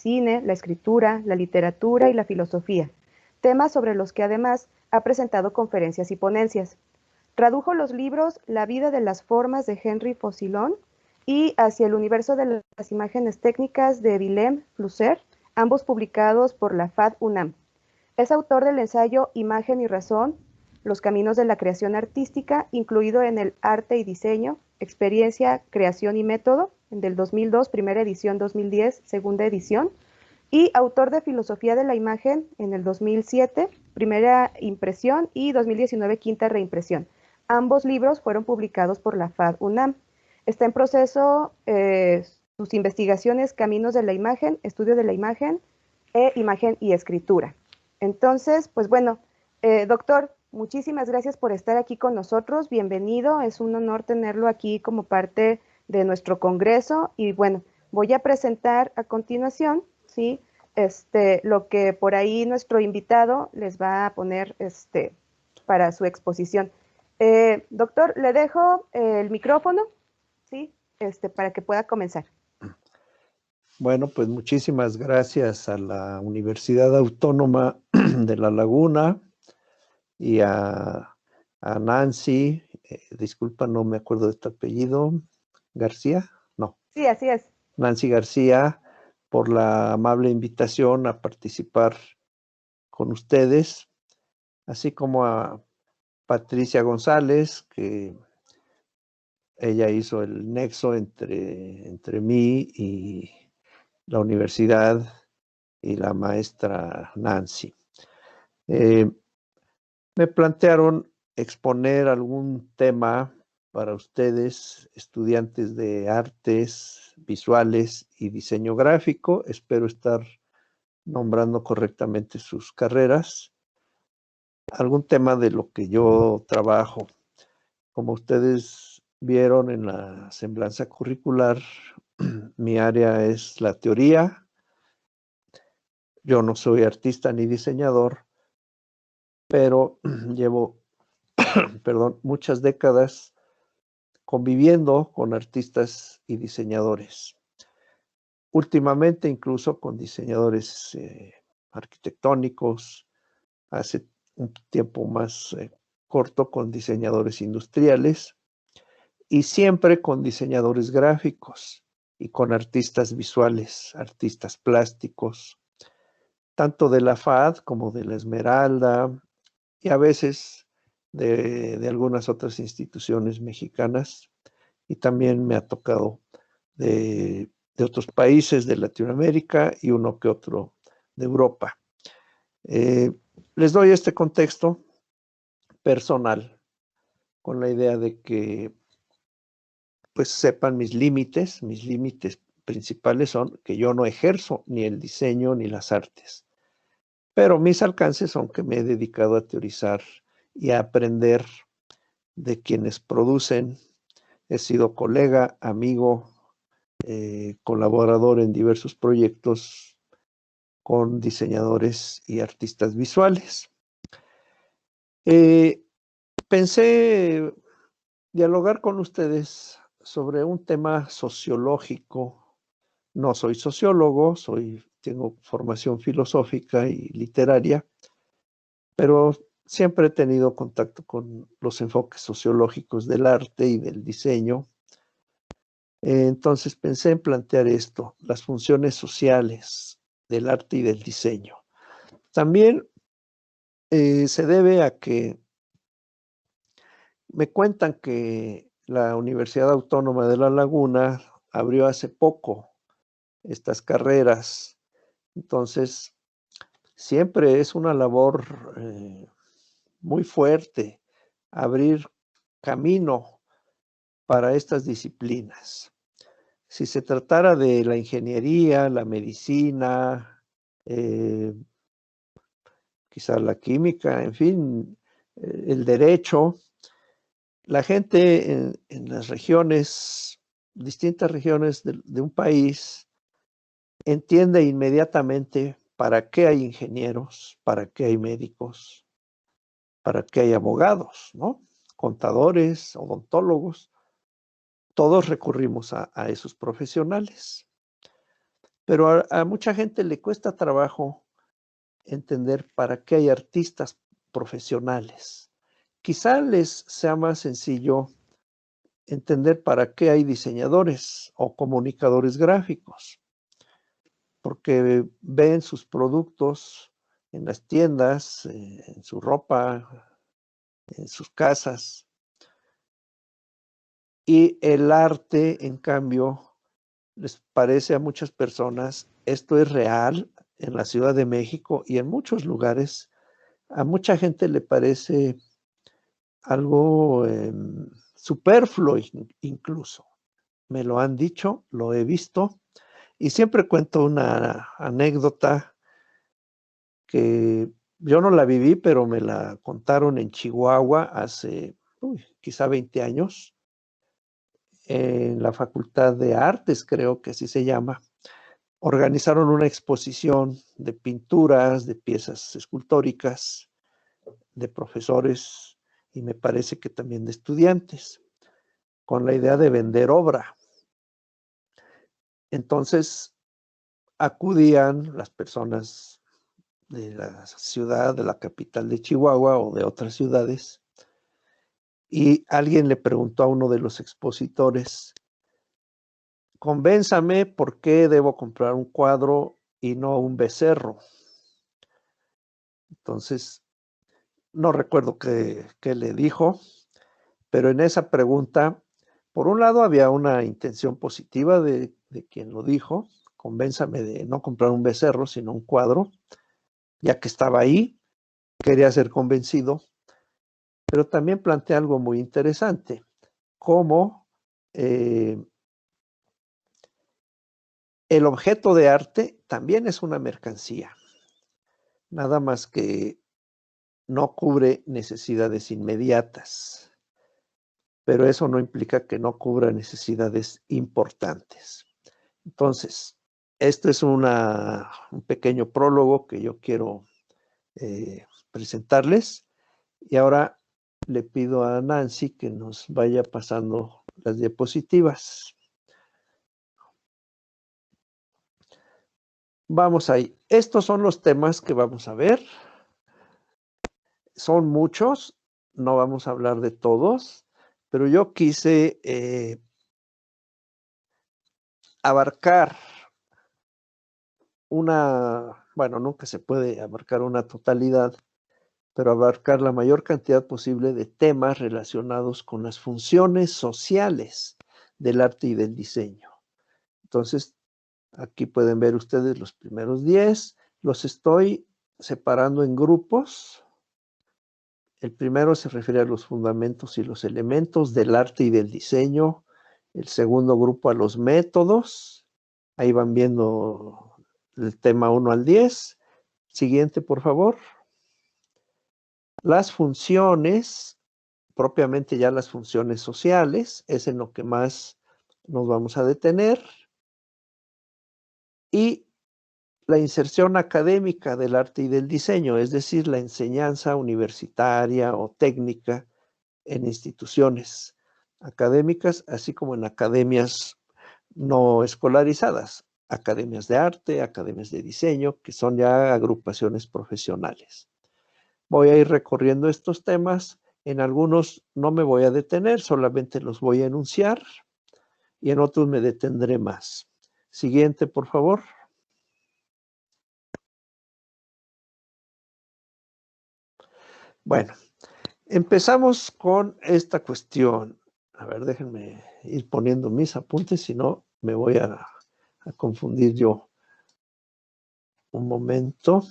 cine, la escritura, la literatura y la filosofía, temas sobre los que además ha presentado conferencias y ponencias. Tradujo los libros La vida de las formas de Henry Fosillon y Hacia el universo de las imágenes técnicas de Willem Flusser, ambos publicados por la FAD UNAM. Es autor del ensayo Imagen y razón, los caminos de la creación artística, incluido en el Arte y Diseño, Experiencia, Creación y Método, del 2002, primera edición, 2010, segunda edición, y autor de Filosofía de la Imagen en el 2007, primera impresión, y 2019, quinta reimpresión. Ambos libros fueron publicados por la FAD UNAM. Está en proceso sus investigaciones Caminos de la Imagen, Estudio de la Imagen, Imagen y Escritura. Entonces, pues bueno, doctor, muchísimas gracias por estar aquí con nosotros. Bienvenido, es un honor tenerlo aquí como parte de nuestro congreso. Y bueno, voy a presentar a continuación, ¿sí? Lo que por ahí nuestro invitado les va a poner para su exposición. Doctor, le dejo el micrófono, ¿sí? Para que pueda comenzar. Bueno, pues muchísimas gracias a la Universidad Autónoma de La Laguna y a Nancy, disculpa, no me acuerdo de tu apellido, García, no. Sí, así es. Nancy García, por la amable invitación a participar con ustedes, así como a Patricia González, que ella hizo el nexo entre mí y la universidad y la maestra Nancy. Me plantearon exponer algún tema para ustedes, estudiantes de artes visuales y diseño gráfico. Espero estar nombrando correctamente sus carreras. Algún tema de lo que yo trabajo. Como ustedes vieron en la semblanza curricular, mi área es la teoría. Yo no soy artista ni diseñador, pero llevo, muchas décadas conviviendo con artistas y diseñadores. Últimamente incluso con diseñadores arquitectónicos, hace un tiempo más corto con diseñadores industriales y siempre con diseñadores gráficos y con artistas visuales, artistas plásticos, tanto de la FAD como de la Esmeralda y a veces de algunas otras instituciones mexicanas, y también me ha tocado de otros países de Latinoamérica y uno que otro de Europa. Les doy este contexto personal con la idea de que pues sepan mis límites principales son que yo no ejerzo ni el diseño ni las artes, pero mis alcances son que me he dedicado a teorizar y a aprender de quienes producen. He sido colega, amigo, colaborador en diversos proyectos con diseñadores y artistas visuales. Pensé dialogar con ustedes sobre un tema sociológico. No soy sociólogo, tengo formación filosófica y literaria, pero siempre he tenido contacto con los enfoques sociológicos del arte y del diseño. Entonces pensé en plantear esto, las funciones sociales del arte y del diseño. También se debe a que me cuentan que la Universidad Autónoma de La Laguna abrió hace poco estas carreras. Entonces, siempre es una labor muy fuerte abrir camino para estas disciplinas. Si se tratara de la ingeniería, la medicina, quizá la química, en fin, el derecho, la gente en las regiones, distintas regiones de un país, entiende inmediatamente para qué hay ingenieros, para qué hay médicos, para qué hay abogados, ¿no? Contadores, odontólogos. Todos recurrimos a esos profesionales. Pero a mucha gente le cuesta trabajo entender para qué hay artistas profesionales. Quizá les sea más sencillo entender para qué hay diseñadores o comunicadores gráficos, porque ven sus productos en las tiendas, en su ropa, en sus casas. Y el arte, en cambio, les parece a muchas personas, esto es real en la Ciudad de México y en muchos lugares. A mucha gente le parece algo superfluo incluso. Me lo han dicho, lo he visto, y siempre cuento una anécdota que yo no la viví, pero me la contaron en Chihuahua hace quizá 20 años, en la Facultad de Artes, creo que así se llama. Organizaron una exposición de pinturas, de piezas escultóricas, de profesores y me parece que también de estudiantes, con la idea de vender obra. Entonces acudían las personas de la ciudad, de la capital de Chihuahua o de otras ciudades, y alguien le preguntó a uno de los expositores, convénzame por qué debo comprar un cuadro y no un becerro. Entonces, no recuerdo qué le dijo, pero en esa pregunta, por un lado había una intención positiva de quien lo dijo, convénzame de no comprar un becerro, sino un cuadro, ya que estaba ahí, quería ser convencido, pero también plantea algo muy interesante, cómo el objeto de arte también es una mercancía, nada más que no cubre necesidades inmediatas, pero eso no implica que no cubra necesidades importantes. Entonces, esto es un pequeño prólogo que yo quiero presentarles y ahora le pido a Nancy que nos vaya pasando las diapositivas. Vamos ahí. Estos son los temas que vamos a ver. Son muchos, no vamos a hablar de todos, pero yo quise abarcar bueno, nunca se puede abarcar una totalidad, pero abarcar la mayor cantidad posible de temas relacionados con las funciones sociales del arte y del diseño. Entonces, aquí pueden ver ustedes los primeros 10, los estoy separando en grupos. El primero se refiere a los fundamentos y los elementos del arte y del diseño. El segundo grupo a los métodos. Ahí van viendo el tema 1 al 10. Siguiente, por favor. Las funciones, propiamente ya las funciones sociales, es en lo que más nos vamos a detener. Y la inserción académica del arte y del diseño, es decir, la enseñanza universitaria o técnica en instituciones académicas, así como en academias no escolarizadas, academias de arte, academias de diseño, que son ya agrupaciones profesionales. Voy a ir recorriendo estos temas. En algunos no me voy a detener, solamente los voy a enunciar y en otros me detendré más. Siguiente, por favor. Bueno, empezamos con esta cuestión. A ver, déjenme ir poniendo mis apuntes, si no me voy a confundir yo. Un momento.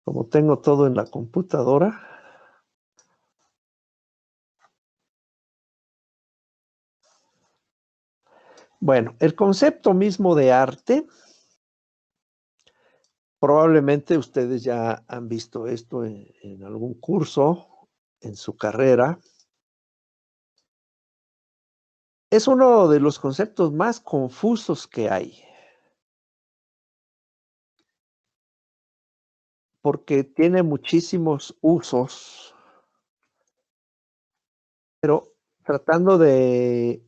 Como tengo todo en la computadora. Bueno, el concepto mismo de arte, probablemente ustedes ya han visto esto en algún curso, en su carrera. Es uno de los conceptos más confusos que hay, porque tiene muchísimos usos, pero tratando de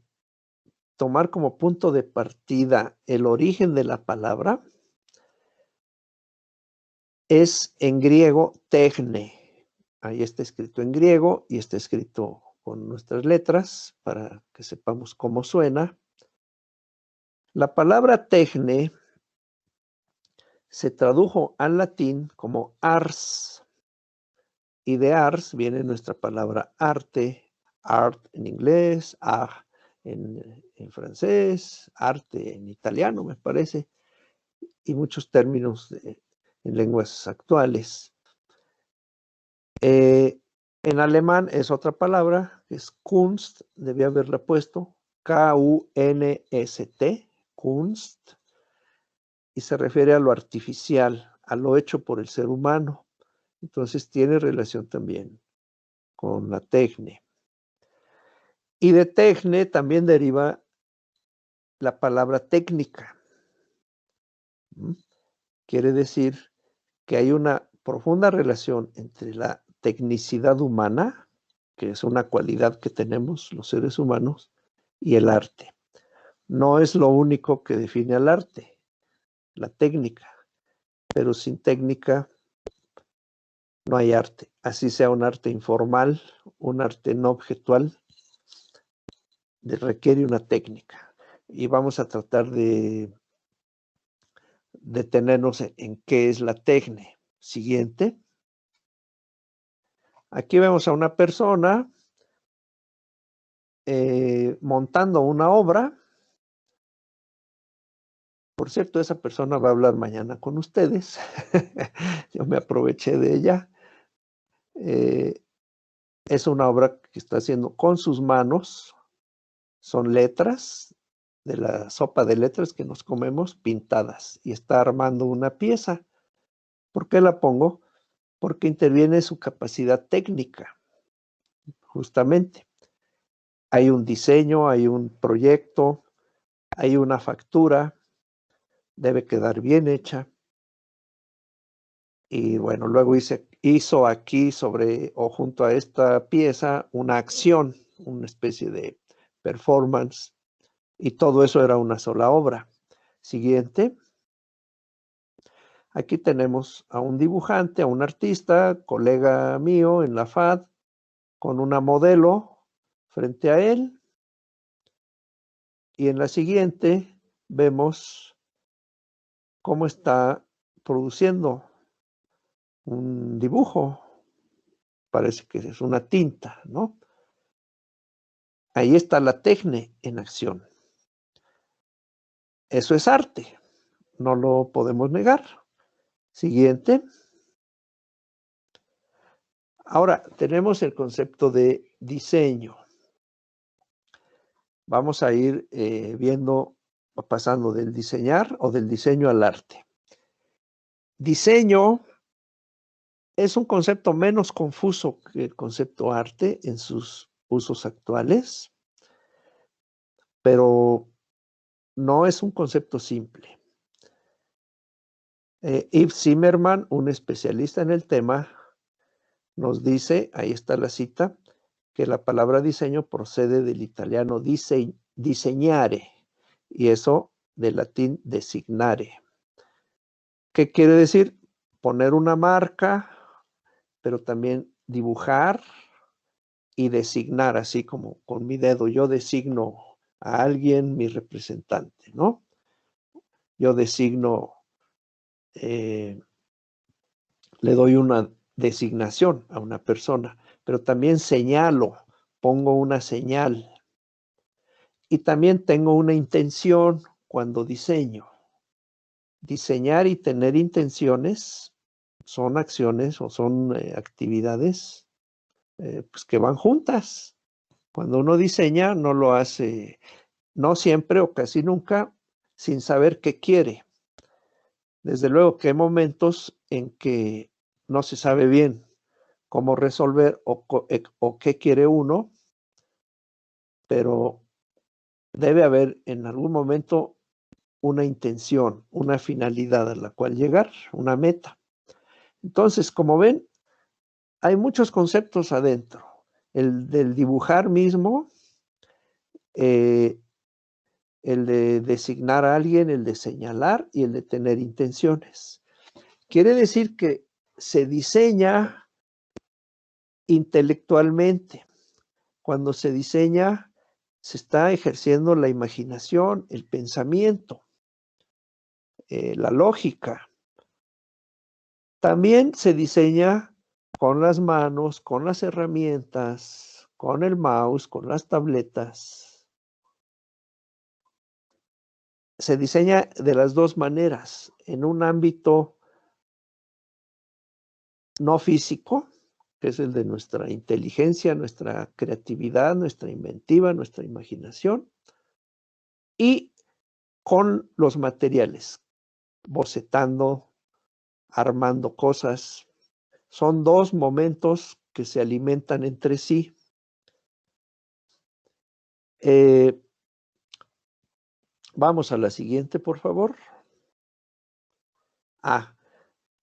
tomar como punto de partida el origen de la palabra, es en griego techne. Ahí está escrito en griego y está escrito con nuestras letras para que sepamos cómo suena. La palabra techne se tradujo al latín como ars, y de ars viene nuestra palabra arte, art en inglés, art en francés, arte en italiano, me parece, y muchos términos en lenguas actuales. En alemán es otra palabra, que es Kunst, debía haberla puesto, K-U-N-S-T, Kunst, y se refiere a lo artificial, a lo hecho por el ser humano. Entonces tiene relación también con la techne. Y de techne también deriva la palabra técnica. Quiere decir que hay una profunda relación entre la tecnicidad humana, que es una cualidad que tenemos los seres humanos, y el arte. No es lo único que define al arte, la técnica, pero sin técnica no hay arte. Así sea un arte informal, un arte no objetual, requiere una técnica. Y vamos a tratar de detenernos en qué es la techne. Siguiente. Aquí vemos a una persona montando una obra. Por cierto, esa persona va a hablar mañana con ustedes. Yo me aproveché de ella. Es una obra que está haciendo con sus manos. Son letras de la sopa de letras que nos comemos pintadas. Y está armando una pieza. ¿Por qué la pongo? Porque interviene su capacidad técnica, justamente. Hay un diseño, hay un proyecto, hay una factura, debe quedar bien hecha. Y bueno, luego hizo aquí sobre o junto a esta pieza una acción, una especie de performance, y todo eso era una sola obra. Siguiente. Aquí tenemos a un dibujante, a un artista, colega mío en la FAD, con una modelo frente a él. Y en la siguiente vemos cómo está produciendo un dibujo. Parece que es una tinta, ¿no? Ahí está la techne en acción. Eso es arte, no lo podemos negar. Siguiente. Ahora tenemos el concepto de diseño. Vamos a ir viendo, pasando del diseñar o del diseño al arte. Diseño es un concepto menos confuso que el concepto arte en sus usos actuales, pero no es un concepto simple. Yves Zimmerman, un especialista en el tema, nos dice, ahí está la cita, que la palabra diseño procede del italiano diseñare, y eso del latín designare. ¿Qué quiere decir? Poner una marca, pero también dibujar y designar, así como con mi dedo. Yo designo a alguien mi representante, ¿no? Yo designo, le doy una designación a una persona, pero también señalo, pongo una señal. Y también tengo una intención cuando diseño. Diseñar y tener intenciones son acciones o son actividades pues que van juntas. Cuando uno diseña, no lo hace, no siempre o casi nunca, sin saber qué quiere. Desde luego que hay momentos en que no se sabe bien cómo resolver o qué quiere uno, pero debe haber en algún momento una intención, una finalidad a la cual llegar, una meta. Entonces, como ven, hay muchos conceptos adentro. El del dibujar mismo el de designar a alguien, el de señalar y el de tener intenciones. Quiere decir que se diseña intelectualmente. Cuando se diseña, se está ejerciendo la imaginación, el pensamiento, la lógica. También se diseña con las manos, con las herramientas, con el mouse, con las tabletas. Se diseña de las dos maneras, en un ámbito no físico, que es el de nuestra inteligencia, nuestra creatividad, nuestra inventiva, nuestra imaginación, y con los materiales, bocetando, armando cosas. Son dos momentos que se alimentan entre sí. Vamos a la siguiente, por favor.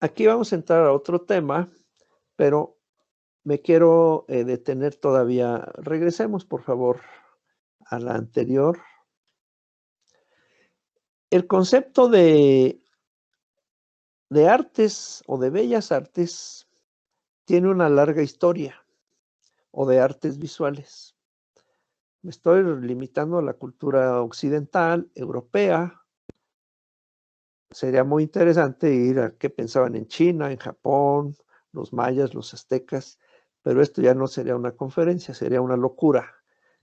Aquí vamos a entrar a otro tema, pero me quiero detener todavía. Regresemos, por favor, a la anterior. El concepto de artes o de bellas artes tiene una larga historia, o de artes visuales. Me estoy limitando a la cultura occidental, europea. Sería muy interesante ir a qué pensaban en China, en Japón, los mayas, los aztecas, pero esto ya no sería una conferencia, sería una locura.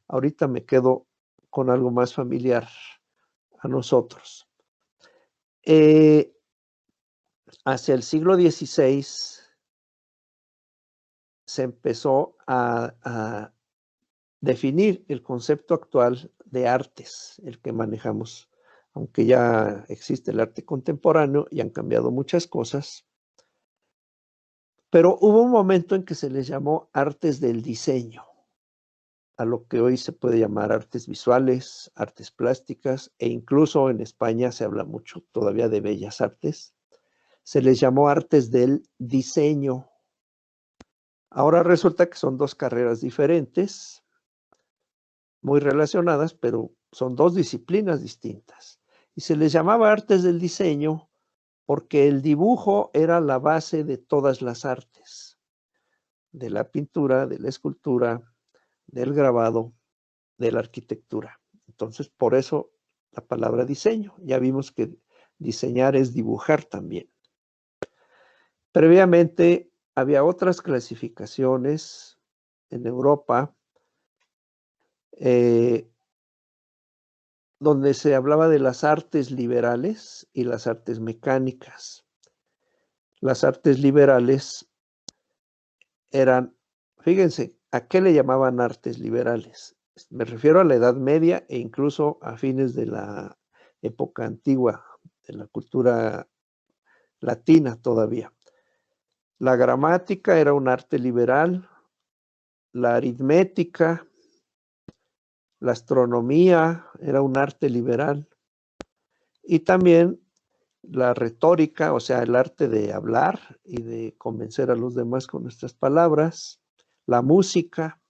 Ahorita me quedo con algo más familiar a nosotros. Hacia el siglo XVI se empezó a definir el concepto actual de artes, el que manejamos, aunque ya existe el arte contemporáneo y han cambiado muchas cosas. Pero hubo un momento en que se les llamó artes del diseño, a lo que hoy se puede llamar artes visuales, artes plásticas, e incluso en España se habla mucho todavía de bellas artes. Se les llamó artes del diseño. Ahora resulta que son dos carreras diferentes, muy relacionadas, pero son dos disciplinas distintas. Y se les llamaba artes del diseño porque el dibujo era la base de todas las artes, de la pintura, de la escultura, del grabado, de la arquitectura. Entonces, por eso la palabra diseño. Ya vimos que diseñar es dibujar también. Previamente había otras clasificaciones en Europa donde se hablaba de las artes liberales y las artes mecánicas. Las artes liberales eran, fíjense, ¿a qué le llamaban artes liberales? Me refiero a la Edad Media e incluso a fines de la época antigua, de la cultura latina todavía. La gramática era un arte liberal, la aritmética, la astronomía era un arte liberal y también la retórica, o sea, el arte de hablar y de convencer a los demás con nuestras palabras, la música.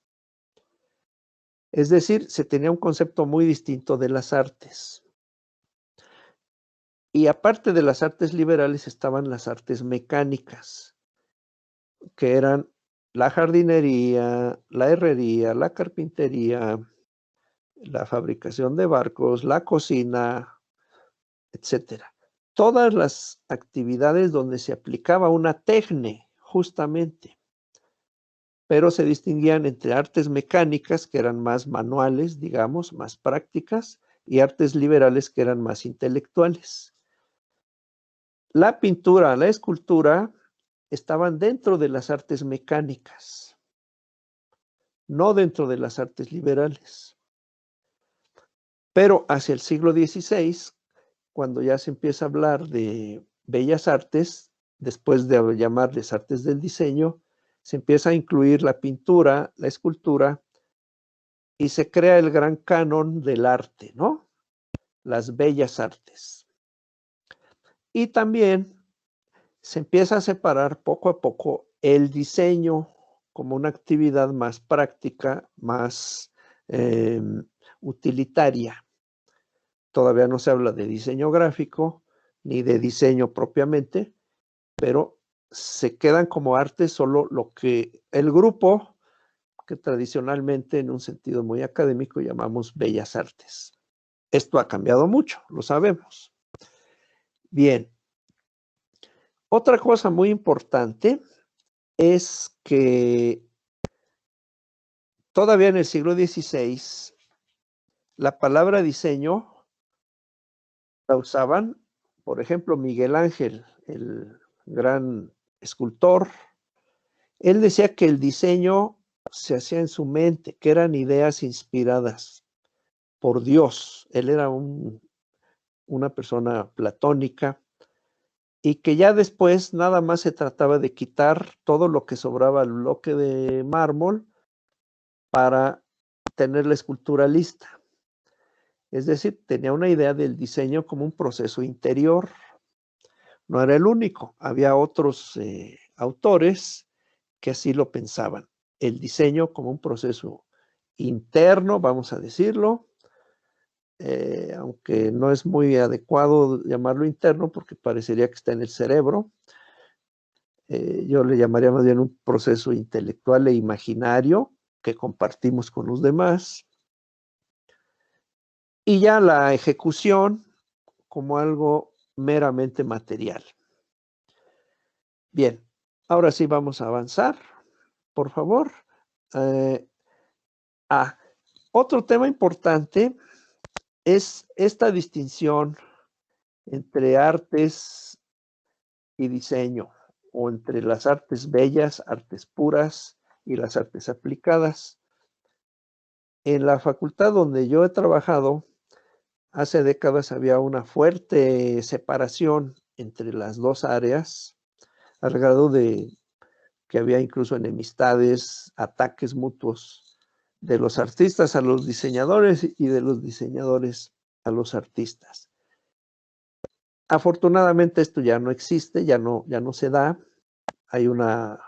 Es decir, se tenía un concepto muy distinto de las artes. Y aparte de las artes liberales estaban las artes mecánicas, que eran la jardinería, la herrería, la carpintería, la fabricación de barcos, la cocina, etcétera. Todas las actividades donde se aplicaba una técnica, justamente, pero se distinguían entre artes mecánicas, que eran más manuales, digamos, más prácticas, y artes liberales, que eran más intelectuales. La pintura, la escultura, estaban dentro de las artes mecánicas, no dentro de las artes liberales. Pero hacia el siglo XVI, cuando ya se empieza a hablar de bellas artes, después de llamarles artes del diseño, se empieza a incluir la pintura, la escultura, y se crea el gran canon del arte, ¿no? Las bellas artes. Y también se empieza a separar poco a poco el diseño como una actividad más práctica, más utilitaria. Todavía no se habla de diseño gráfico ni de diseño propiamente, pero se quedan como arte solo lo que el grupo que tradicionalmente en un sentido muy académico llamamos bellas artes. Esto ha cambiado mucho, lo sabemos. Bien, otra cosa muy importante es que todavía en el siglo XVI la palabra diseño la usaban, por ejemplo, Miguel Ángel, el gran escultor. Él decía que el diseño se hacía en su mente, que eran ideas inspiradas por Dios. Él era una persona platónica y que ya después nada más se trataba de quitar todo lo que sobraba al bloque de mármol para tener la escultura lista. Es decir, tenía una idea del diseño como un proceso interior. No era el único, había otros autores que así lo pensaban. El diseño como un proceso interno, vamos a decirlo, aunque no es muy adecuado llamarlo interno porque parecería que está en el cerebro. Yo le llamaría más bien un proceso intelectual e imaginario que compartimos con los demás. Y ya la ejecución como algo meramente material. Bien, ahora sí vamos a avanzar, por favor. Otro tema importante es esta distinción entre artes y diseño, o entre las artes bellas, artes puras y las artes aplicadas. En la facultad donde yo he trabajado, hace décadas había una fuerte separación entre las dos áreas, al grado de que había incluso enemistades, ataques mutuos de los artistas a los diseñadores y de los diseñadores a los artistas. Afortunadamente esto ya no existe, ya no se da. Hay una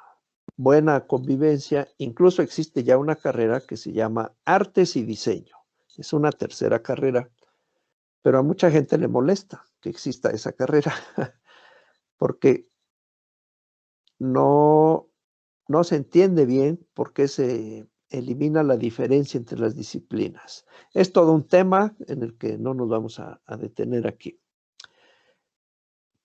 buena convivencia, incluso existe ya una carrera que se llama Artes y Diseño. Es una tercera carrera, pero a mucha gente le molesta que exista esa carrera porque no se entiende bien por qué se elimina la diferencia entre las disciplinas. Es todo un tema en el que no nos vamos a detener aquí.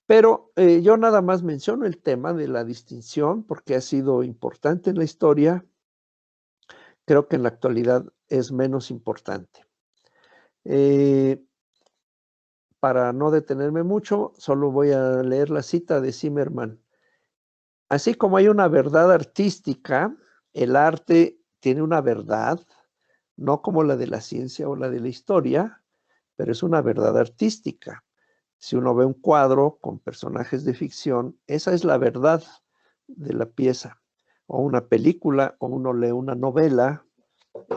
Pero yo nada más menciono el tema de la distinción porque ha sido importante en la historia. Creo que en la actualidad es menos importante. Para no detenerme mucho, solo voy a leer la cita de Zimmerman. Así como hay una verdad artística, el arte tiene una verdad, no como la de la ciencia o la de la historia, pero es una verdad artística. Si uno ve un cuadro con personajes de ficción, esa es la verdad de la pieza. O una película, o uno lee una novela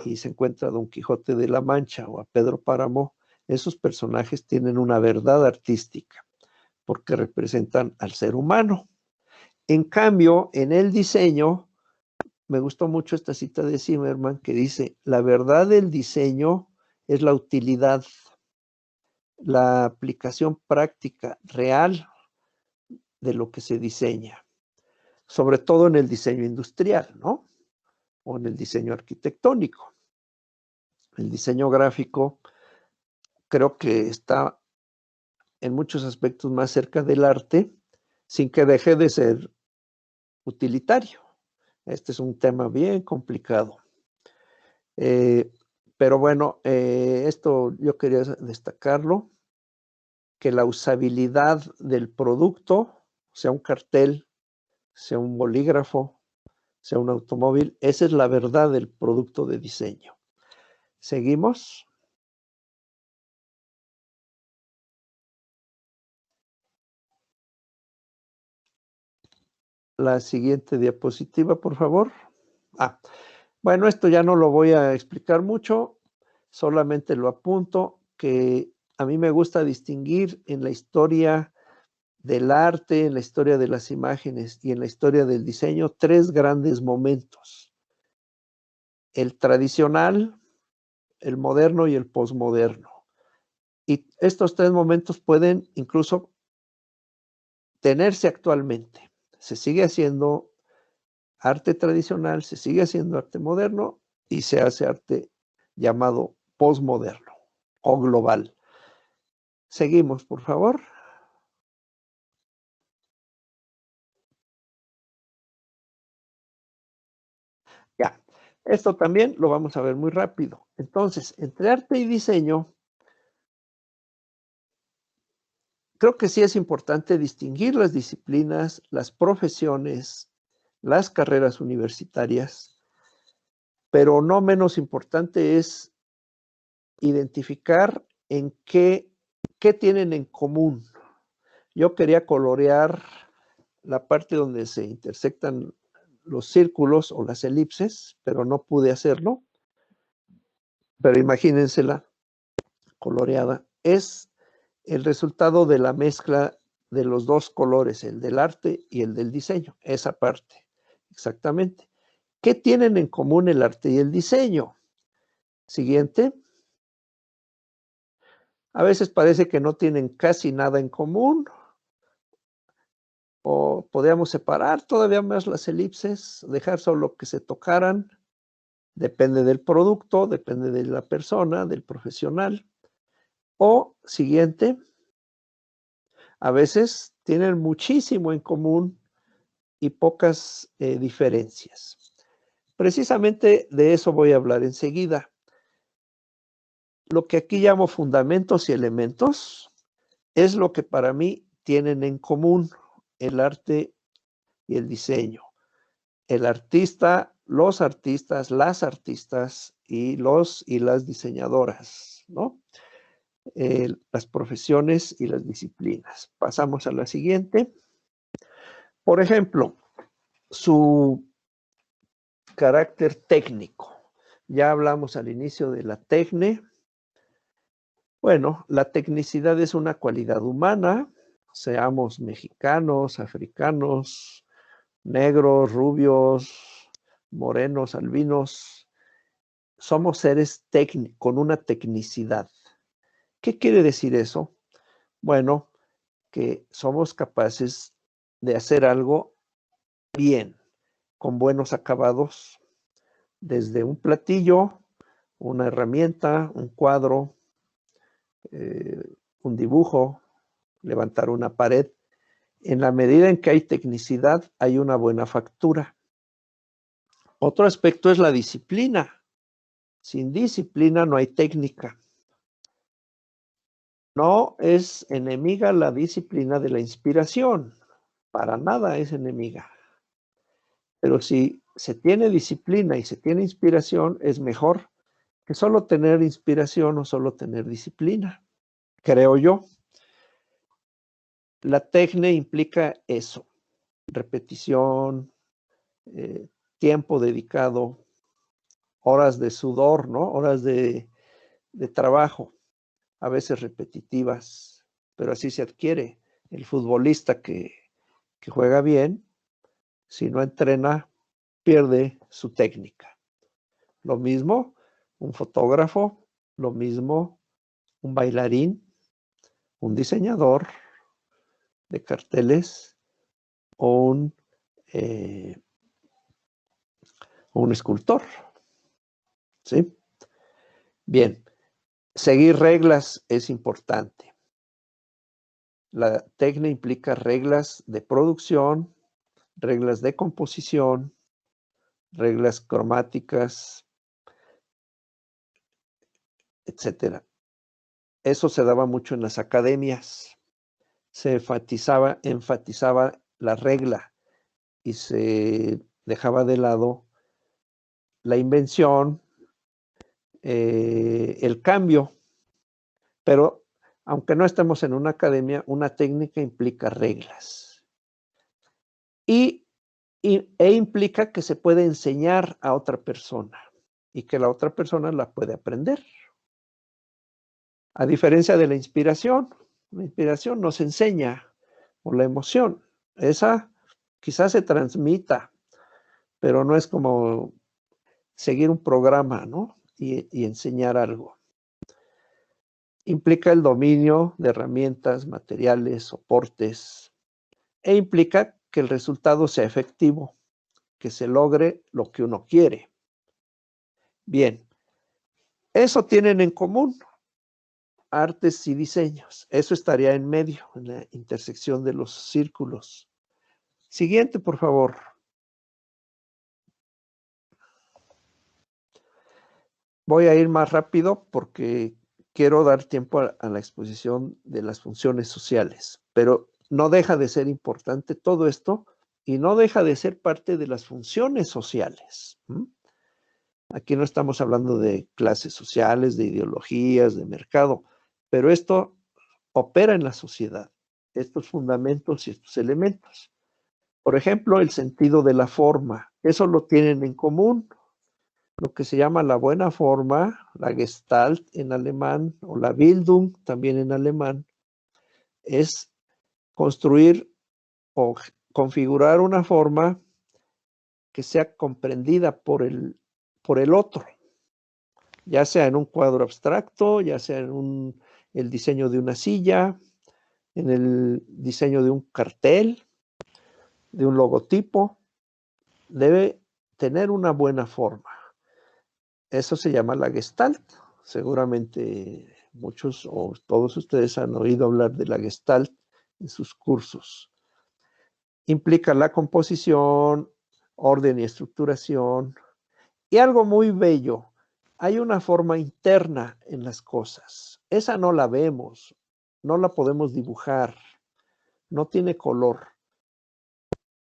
y se encuentra a Don Quijote de la Mancha o a Pedro Páramo, esos personajes tienen una verdad artística porque representan al ser humano. En cambio, en el diseño, me gustó mucho esta cita de Zimmerman que dice, la verdad del diseño es la utilidad, la aplicación práctica real de lo que se diseña, sobre todo en el diseño industrial, ¿no? O en el diseño arquitectónico. El diseño gráfico creo que está en muchos aspectos más cerca del arte, sin que deje de ser utilitario. Este es un tema bien complicado. Pero bueno, esto yo quería destacarlo, que la usabilidad del producto, sea un cartel, sea un bolígrafo, sea un automóvil, esa es la verdad del producto de diseño. ¿Seguimos? La siguiente diapositiva, por favor. Bueno, esto ya no lo voy a explicar mucho, solamente lo apunto que a mí me gusta distinguir en la historia del arte, en la historia de las imágenes y en la historia del diseño tres grandes momentos. El tradicional, el moderno y el posmoderno. Y estos tres momentos pueden incluso tenerse actualmente. Se sigue haciendo arte tradicional, se sigue haciendo arte moderno y se hace arte llamado postmoderno o global. Seguimos, por favor. Ya, esto también lo vamos a ver muy rápido. Entonces, entre arte y diseño, creo que sí es importante distinguir las disciplinas, las profesiones, las carreras universitarias, pero no menos importante es identificar en qué tienen en común. Yo quería colorear la parte donde se intersectan los círculos o las elipses, pero no pude hacerlo. Pero imagínensela coloreada. Es el resultado de la mezcla de los dos colores, el del arte y el del diseño, esa parte, exactamente. ¿Qué tienen en común el arte y el diseño? Siguiente. A veces parece que no tienen casi nada en común, o podríamos separar todavía más las elipses, dejar solo que se tocaran, depende del producto, depende de la persona, del profesional. O siguiente, a veces tienen muchísimo en común y pocas diferencias. Precisamente de eso voy a hablar enseguida. Lo que aquí llamo fundamentos y elementos es lo que para mí tienen en común el arte y el diseño. El artista, los artistas, las artistas y los y las diseñadoras, ¿no? Las profesiones y las disciplinas. Pasamos a la siguiente. Por ejemplo, su carácter técnico. Ya hablamos al inicio de la tecne. Bueno, la tecnicidad es una cualidad humana, seamos mexicanos, africanos, negros, rubios, morenos, albinos, somos seres con una tecnicidad. ¿Qué quiere decir eso? Bueno, que somos capaces de hacer algo bien, con buenos acabados, desde un platillo, una herramienta, un cuadro, un dibujo, levantar una pared. En la medida en que hay tecnicidad, hay una buena factura. Otro aspecto es la disciplina. Sin disciplina no hay técnica. No es enemiga la disciplina de la inspiración. Para nada es enemiga. Pero si se tiene disciplina y se tiene inspiración, es mejor que solo tener inspiración o solo tener disciplina, creo yo. La tecne implica eso, repetición, tiempo dedicado, horas de sudor, ¿no? Horas de trabajo, a veces repetitivas, pero así se adquiere. El futbolista que juega bien, si no entrena, pierde su técnica. Lo mismo un fotógrafo, lo mismo un bailarín, un diseñador de carteles o un escultor. ¿Sí? Bien, seguir reglas es importante. La técnica implica reglas de producción, reglas de composición, reglas cromáticas, etcétera. Eso se daba mucho en las academias. Se enfatizaba la regla y se dejaba de lado la invención, el cambio. Pero aunque no estemos en una academia, una técnica implica reglas. E implica que se puede enseñar a otra persona y que la otra persona la puede aprender. A diferencia de la inspiración nos enseña, o la emoción, esa quizás se transmita, pero no es como seguir un programa, ¿no? Y enseñar algo. Implica el dominio de herramientas, materiales, soportes, e implica que el resultado sea efectivo, que se logre lo que uno quiere. Bien, eso tienen en común artes y diseños. Eso estaría en medio, en la intersección de los círculos. Siguiente, por favor. Voy a ir más rápido porque quiero dar tiempo a la exposición de las funciones sociales, pero no deja de ser importante todo esto y no deja de ser parte de las funciones sociales. Aquí no estamos hablando de clases sociales, de ideologías, de mercado, pero esto opera en la sociedad, estos fundamentos y estos elementos. Por ejemplo, el sentido de la forma, eso lo tienen en común. Lo que se llama la buena forma, la Gestalt en alemán, o la Bildung también en alemán, es construir o configurar una forma que sea comprendida por el otro, ya sea en un cuadro abstracto, ya sea en el diseño de una silla, en el diseño de un cartel, de un logotipo, debe tener una buena forma. Eso se llama la Gestalt. Seguramente muchos o todos ustedes han oído hablar de la Gestalt en sus cursos. Implica la composición, orden y estructuración. Y algo muy bello, hay una forma interna en las cosas. Esa no la vemos, no la podemos dibujar, no tiene color,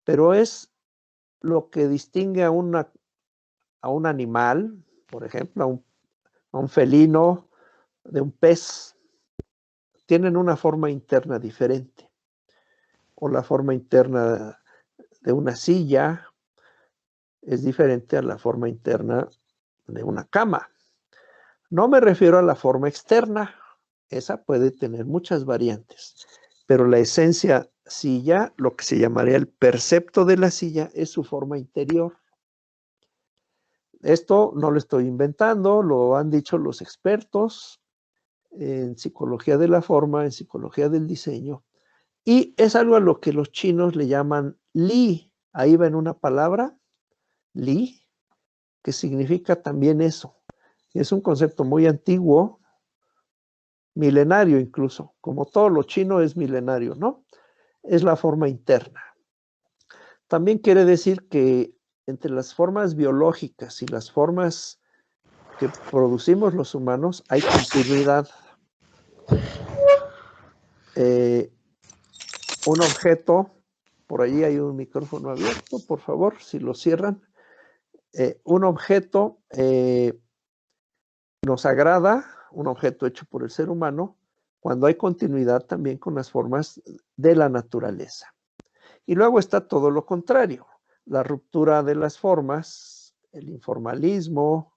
pero es lo que distingue a un animal, por ejemplo, a un felino, de un pez. Tienen una forma interna diferente. O la forma interna de una silla es diferente a la forma interna de una cama. No me refiero a la forma externa, esa puede tener muchas variantes, pero la esencia silla, lo que se llamaría el percepto de la silla, es su forma interior. Esto no lo estoy inventando, lo han dicho los expertos en psicología de la forma, en psicología del diseño, y es algo a lo que los chinos le llaman li. Ahí va en una palabra, li, que significa también eso. Es un concepto muy antiguo, milenario incluso, como todo lo chino es milenario, ¿no? Es la forma interna. También quiere decir que entre las formas biológicas y las formas que producimos los humanos hay continuidad. Un objeto, por allí hay un micrófono abierto, por favor, si lo cierran. Un objeto nos agrada, un objeto hecho por el ser humano, cuando hay continuidad también con las formas de la naturaleza. Y luego está todo lo contrario, la ruptura de las formas, el informalismo,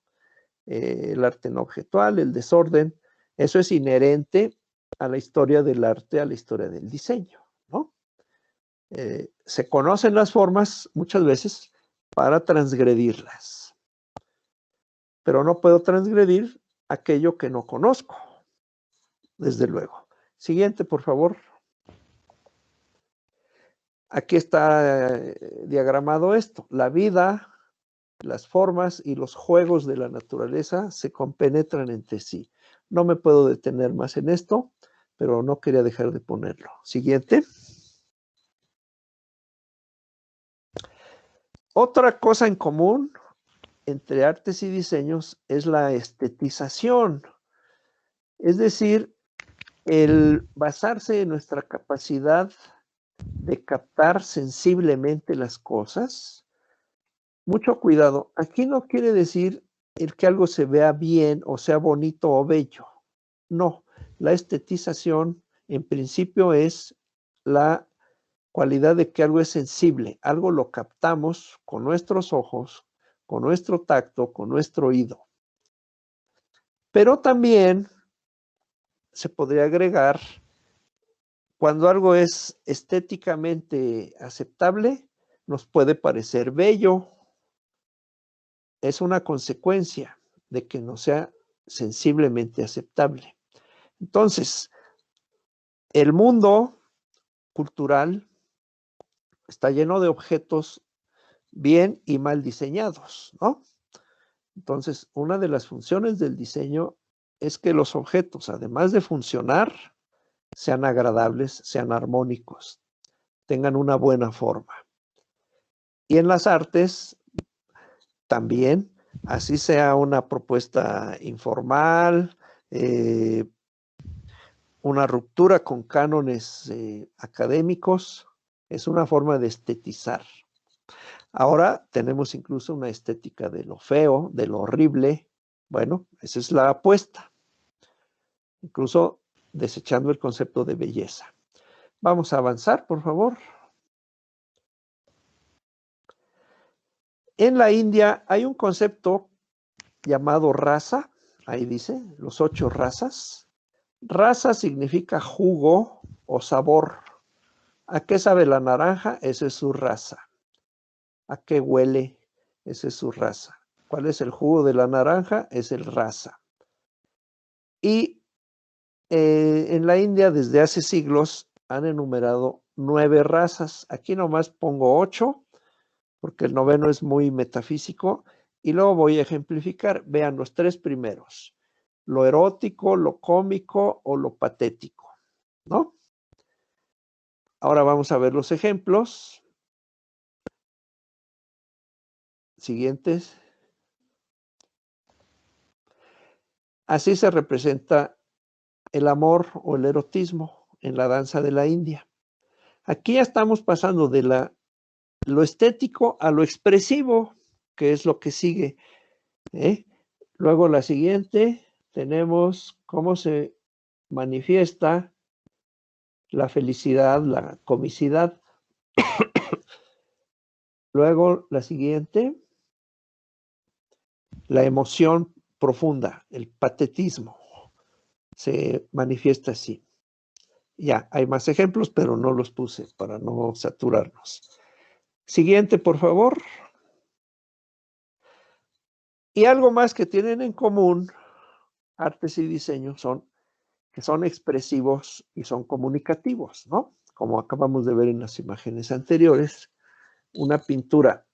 el arte no objetual, el desorden. Eso es inherente a la historia del arte, a la historia del diseño, ¿no? Se conocen las formas muchas veces para transgredirlas, pero no puedo transgredir aquello que no conozco, desde luego. Siguiente, por favor. Aquí está diagramado esto. La vida, las formas y los juegos de la naturaleza se compenetran entre sí. No me puedo detener más en esto, pero no quería dejar de ponerlo. Siguiente. Otra cosa en común entre artes y diseños es la estetización. Es decir, el basarse en nuestra capacidad de captar sensiblemente las cosas. Mucho cuidado, aquí no quiere decir el que algo se vea bien o sea bonito o bello. No, la estetización en principio es la cualidad de que algo es sensible, algo lo captamos con nuestros ojos, con nuestro tacto, con nuestro oído. Pero también se podría agregar, cuando algo es estéticamente aceptable, nos puede parecer bello. Es una consecuencia de que no sea sensiblemente aceptable. Entonces, el mundo cultural está lleno de objetos bien y mal diseñados, ¿no? Entonces, una de las funciones del diseño es que los objetos, además de funcionar, sean agradables, sean armónicos, tengan una buena forma. Y en las artes también, así sea una propuesta informal, una ruptura con cánones académicos, es una forma de estetizar. Ahora tenemos incluso una estética de lo feo, de lo horrible. Bueno, esa es la apuesta, incluso desechando el concepto de belleza. Vamos a avanzar, por favor. En la India hay un concepto llamado raza, ahí dice, los 8 razas. Raza significa jugo o sabor. ¿A qué sabe la naranja? Esa es su raza. ¿A qué huele? Esa es su raza. ¿Cuál es el jugo de la naranja? Es el raza. Y en la India desde hace siglos han enumerado 9 razas. Aquí nomás pongo 8 porque el noveno es muy metafísico y luego voy a ejemplificar. Vean los 3 primeros, lo erótico, lo cómico o lo patético, ¿no? Ahora vamos a ver los ejemplos. Siguientes. Así se representa el amor o el erotismo en la danza de la India. Aquí ya estamos pasando de lo estético a lo expresivo, que es lo que sigue, ¿eh? Luego la siguiente tenemos cómo se manifiesta la felicidad, la comicidad. Luego la siguiente, la emoción profunda, el patetismo, se manifiesta así. Ya, hay más ejemplos, pero no los puse para no saturarnos. Siguiente, por favor. Y algo más que tienen en común artes y diseño son que son expresivos y son comunicativos, ¿no? Como acabamos de ver en las imágenes anteriores, una pintura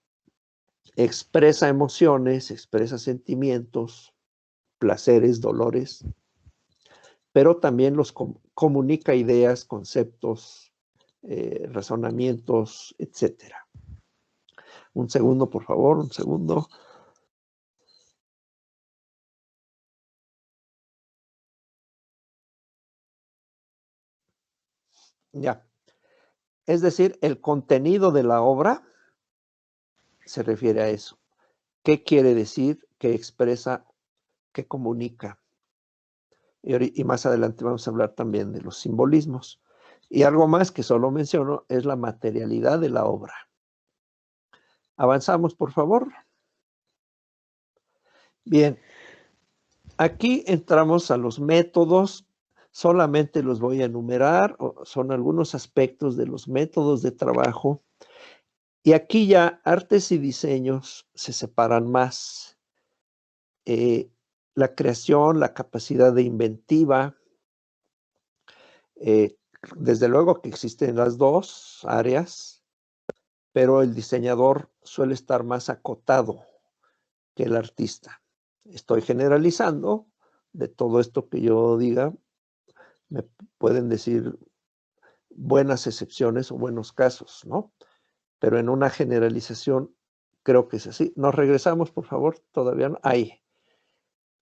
expresa emociones, expresa sentimientos, placeres, dolores, pero también los comunica ideas, conceptos, razonamientos, etcétera. Un segundo, por favor, un segundo. Ya. Es decir, el contenido de la obra se refiere a eso. ¿Qué quiere decir? ¿Qué expresa? ¿Qué comunica? Y más adelante vamos a hablar también de los simbolismos. Y algo más que solo menciono es la materialidad de la obra. Avanzamos, por favor. Bien, aquí entramos a los métodos. Solamente los voy a enumerar. Son algunos aspectos de los métodos de trabajo. Y aquí ya artes y diseños se separan más. La creación, la capacidad de inventiva. Desde luego que existen las dos áreas, pero el diseñador suele estar más acotado que el artista. Estoy generalizando, de todo esto que yo diga, me pueden decir buenas excepciones o buenos casos, ¿no? Pero en una generalización creo que es así. Nos regresamos, por favor, todavía no. Ahí.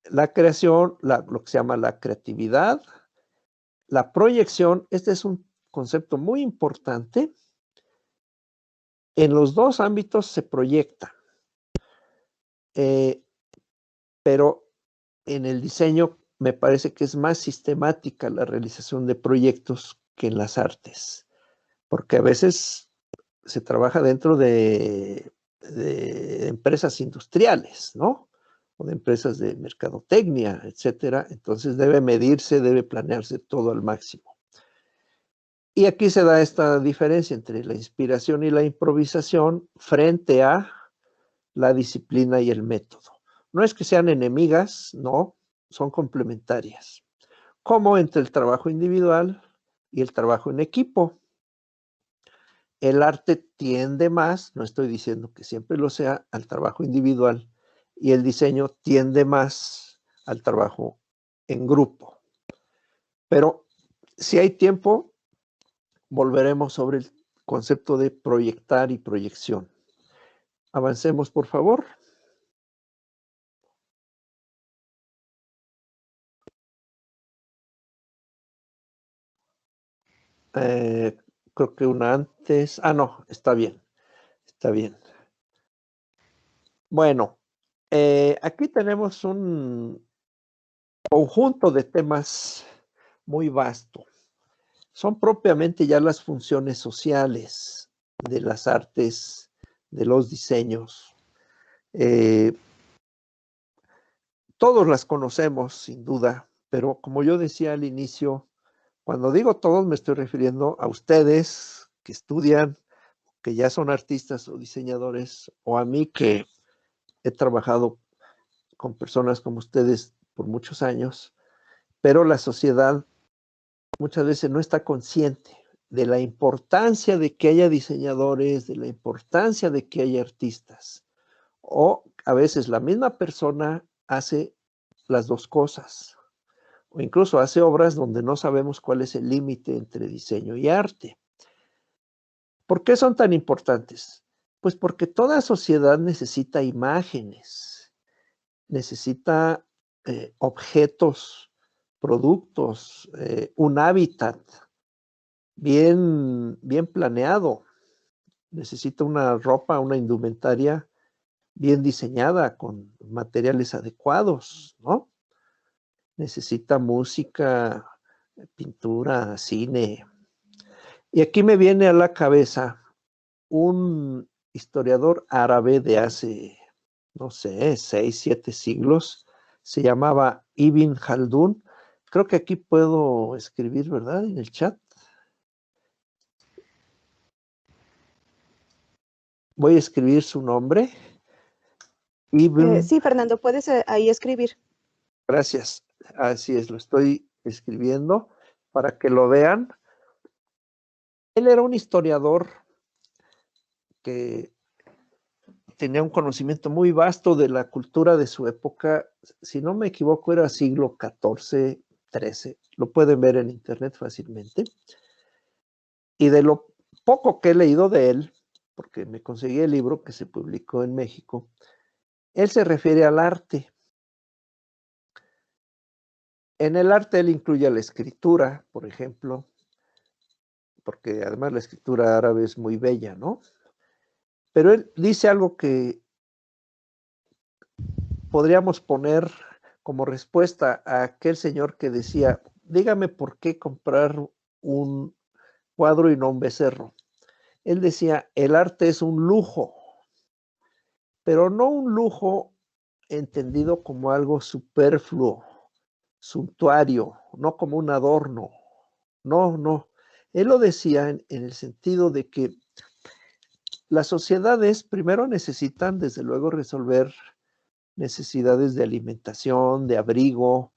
La creación, lo que se llama la creatividad, la proyección, este es un concepto muy importante. En los dos ámbitos se proyecta, pero en el diseño me parece que es más sistemática la realización de proyectos que en las artes, porque a veces se trabaja dentro de empresas industriales, ¿no? O de empresas de mercadotecnia, etcétera. Entonces debe medirse, debe planearse todo al máximo. Y aquí se da esta diferencia entre la inspiración y la improvisación frente a la disciplina y el método. No es que sean enemigas, no, son complementarias. como entre el trabajo individual y el trabajo en equipo. El arte tiende más, no estoy diciendo que siempre lo sea, al trabajo individual, y el diseño tiende más al trabajo en grupo. Pero si hay tiempo, volveremos sobre el concepto de proyectar y proyección. Avancemos, por favor. Creo que una antes. Ah, no, está bien. Está bien. Bueno, aquí tenemos un conjunto de temas muy vasto. Son propiamente ya las funciones sociales de las artes, de los diseños. Todos las conocemos, sin duda, pero como yo decía al inicio, cuando digo todos me estoy refiriendo a ustedes que estudian, que ya son artistas o diseñadores, o a mí que he trabajado con personas como ustedes por muchos años, pero la sociedad muchas veces no está consciente de la importancia de que haya diseñadores, de la importancia de que haya artistas. O a veces la misma persona hace las dos cosas, o incluso hace obras donde no sabemos cuál es el límite entre diseño y arte. ¿Por qué son tan importantes? Pues porque toda sociedad necesita imágenes, necesita objetos, productos, un hábitat bien planeado. Necesita una ropa, una indumentaria bien diseñada, con materiales adecuados, ¿no? Necesita música, pintura, cine. Y aquí me viene a la cabeza un historiador árabe de hace, no sé, 6, 7 siglos. Se llamaba Ibn Khaldun. Creo que aquí puedo escribir, ¿verdad? En el chat. Voy a escribir su nombre. Ibn, Sí, Fernando, puedes ahí escribir. gracias. Así es, lo estoy escribiendo para que lo vean. Él era un historiador que tenía un conocimiento muy vasto de la cultura de su época. Si no me equivoco, era siglo XIV, XIII. Lo pueden ver en internet fácilmente. Y de lo poco que he leído de él, porque me conseguí el libro que se publicó en México, él se refiere al arte. En el arte él incluye la escritura, por ejemplo, porque además la escritura árabe es muy bella, ¿no? Pero él dice algo que podríamos poner como respuesta a aquel señor que decía, dígame por qué comprar un cuadro y no un becerro. Él decía, el arte es un lujo, pero no un lujo entendido como algo superfluo, suntuario, no como un adorno. No, no. Él lo decía en el sentido de que las sociedades primero necesitan, desde luego, resolver necesidades de alimentación, de abrigo,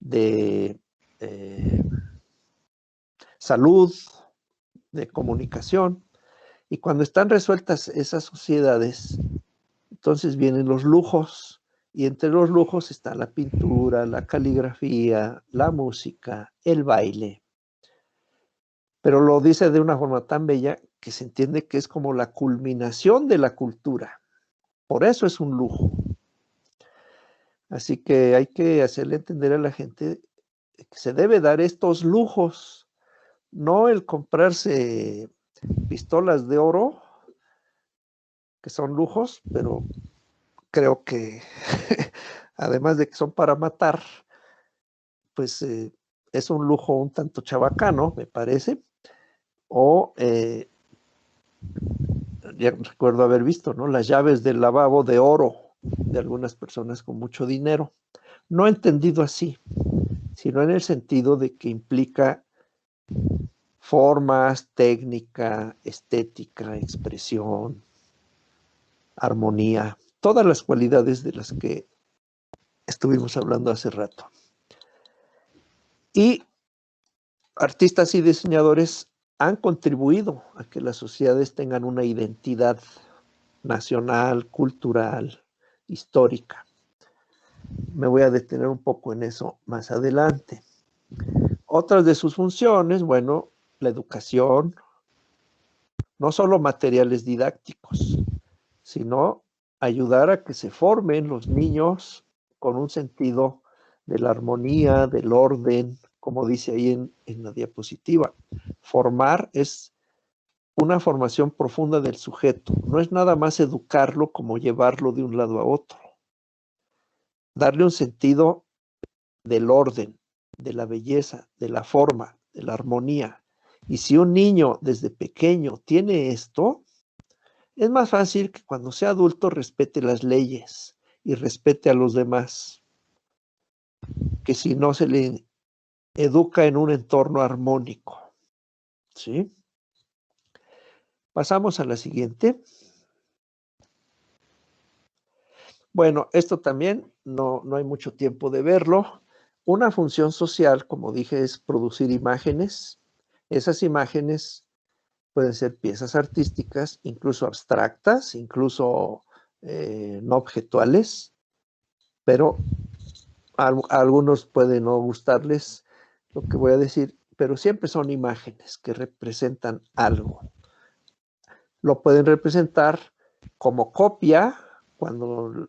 de salud, de comunicación. Y cuando están resueltas esas sociedades, entonces vienen los lujos. Y entre los lujos está la pintura, la caligrafía, la música, el baile. Pero lo dice de una forma tan bella que se entiende que es como la culminación de la cultura. Por eso es un lujo. Así que hay que hacerle entender a la gente que se debe dar estos lujos, no el comprarse pistolas de oro, que son lujos, pero creo que además de que son para matar, pues es un lujo un tanto chabacano, me parece, o ya recuerdo haber visto, ¿no? Las llaves del lavabo de oro de algunas personas con mucho dinero. No entendido así, sino en el sentido de que implica formas, técnica, estética, expresión, armonía, todas las cualidades de las que estuvimos hablando hace rato. Y artistas y diseñadores han contribuido a que las sociedades tengan una identidad nacional, cultural, histórica. Me voy a detener un poco en eso más adelante. Otras de sus funciones, bueno, la educación, no solo materiales didácticos, sino ayudar a que se formen los niños con un sentido de la armonía, del orden, como dice ahí en la diapositiva. Formar es una formación profunda del sujeto, no es nada más educarlo como llevarlo de un lado a otro. Darle un sentido del orden, de la belleza, de la forma, de la armonía. Y si un niño desde pequeño tiene esto, es más fácil que cuando sea adulto respete las leyes y respete a los demás, que si no se le educa en un entorno armónico. ¿Sí? Pasamos a la siguiente. Bueno, esto también no hay mucho tiempo de verlo. Una función social, como dije, es producir imágenes. Esas imágenes pueden ser piezas artísticas, incluso abstractas, incluso no objetuales, pero a algunos puede no gustarles lo que voy a decir, pero siempre son imágenes que representan algo. Lo pueden representar como copia, cuando